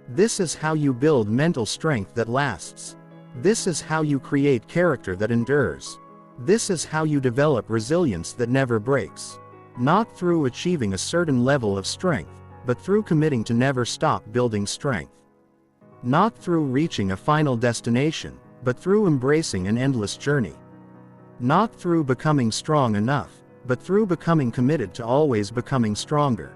This is how you build mental strength that lasts. This is how you create character that endures. This is how you develop resilience that never breaks. Not through achieving a certain level of strength, but through committing to never stop building strength. Not through reaching a final destination, but through embracing an endless journey. Not through becoming strong enough, but through becoming committed to always becoming stronger.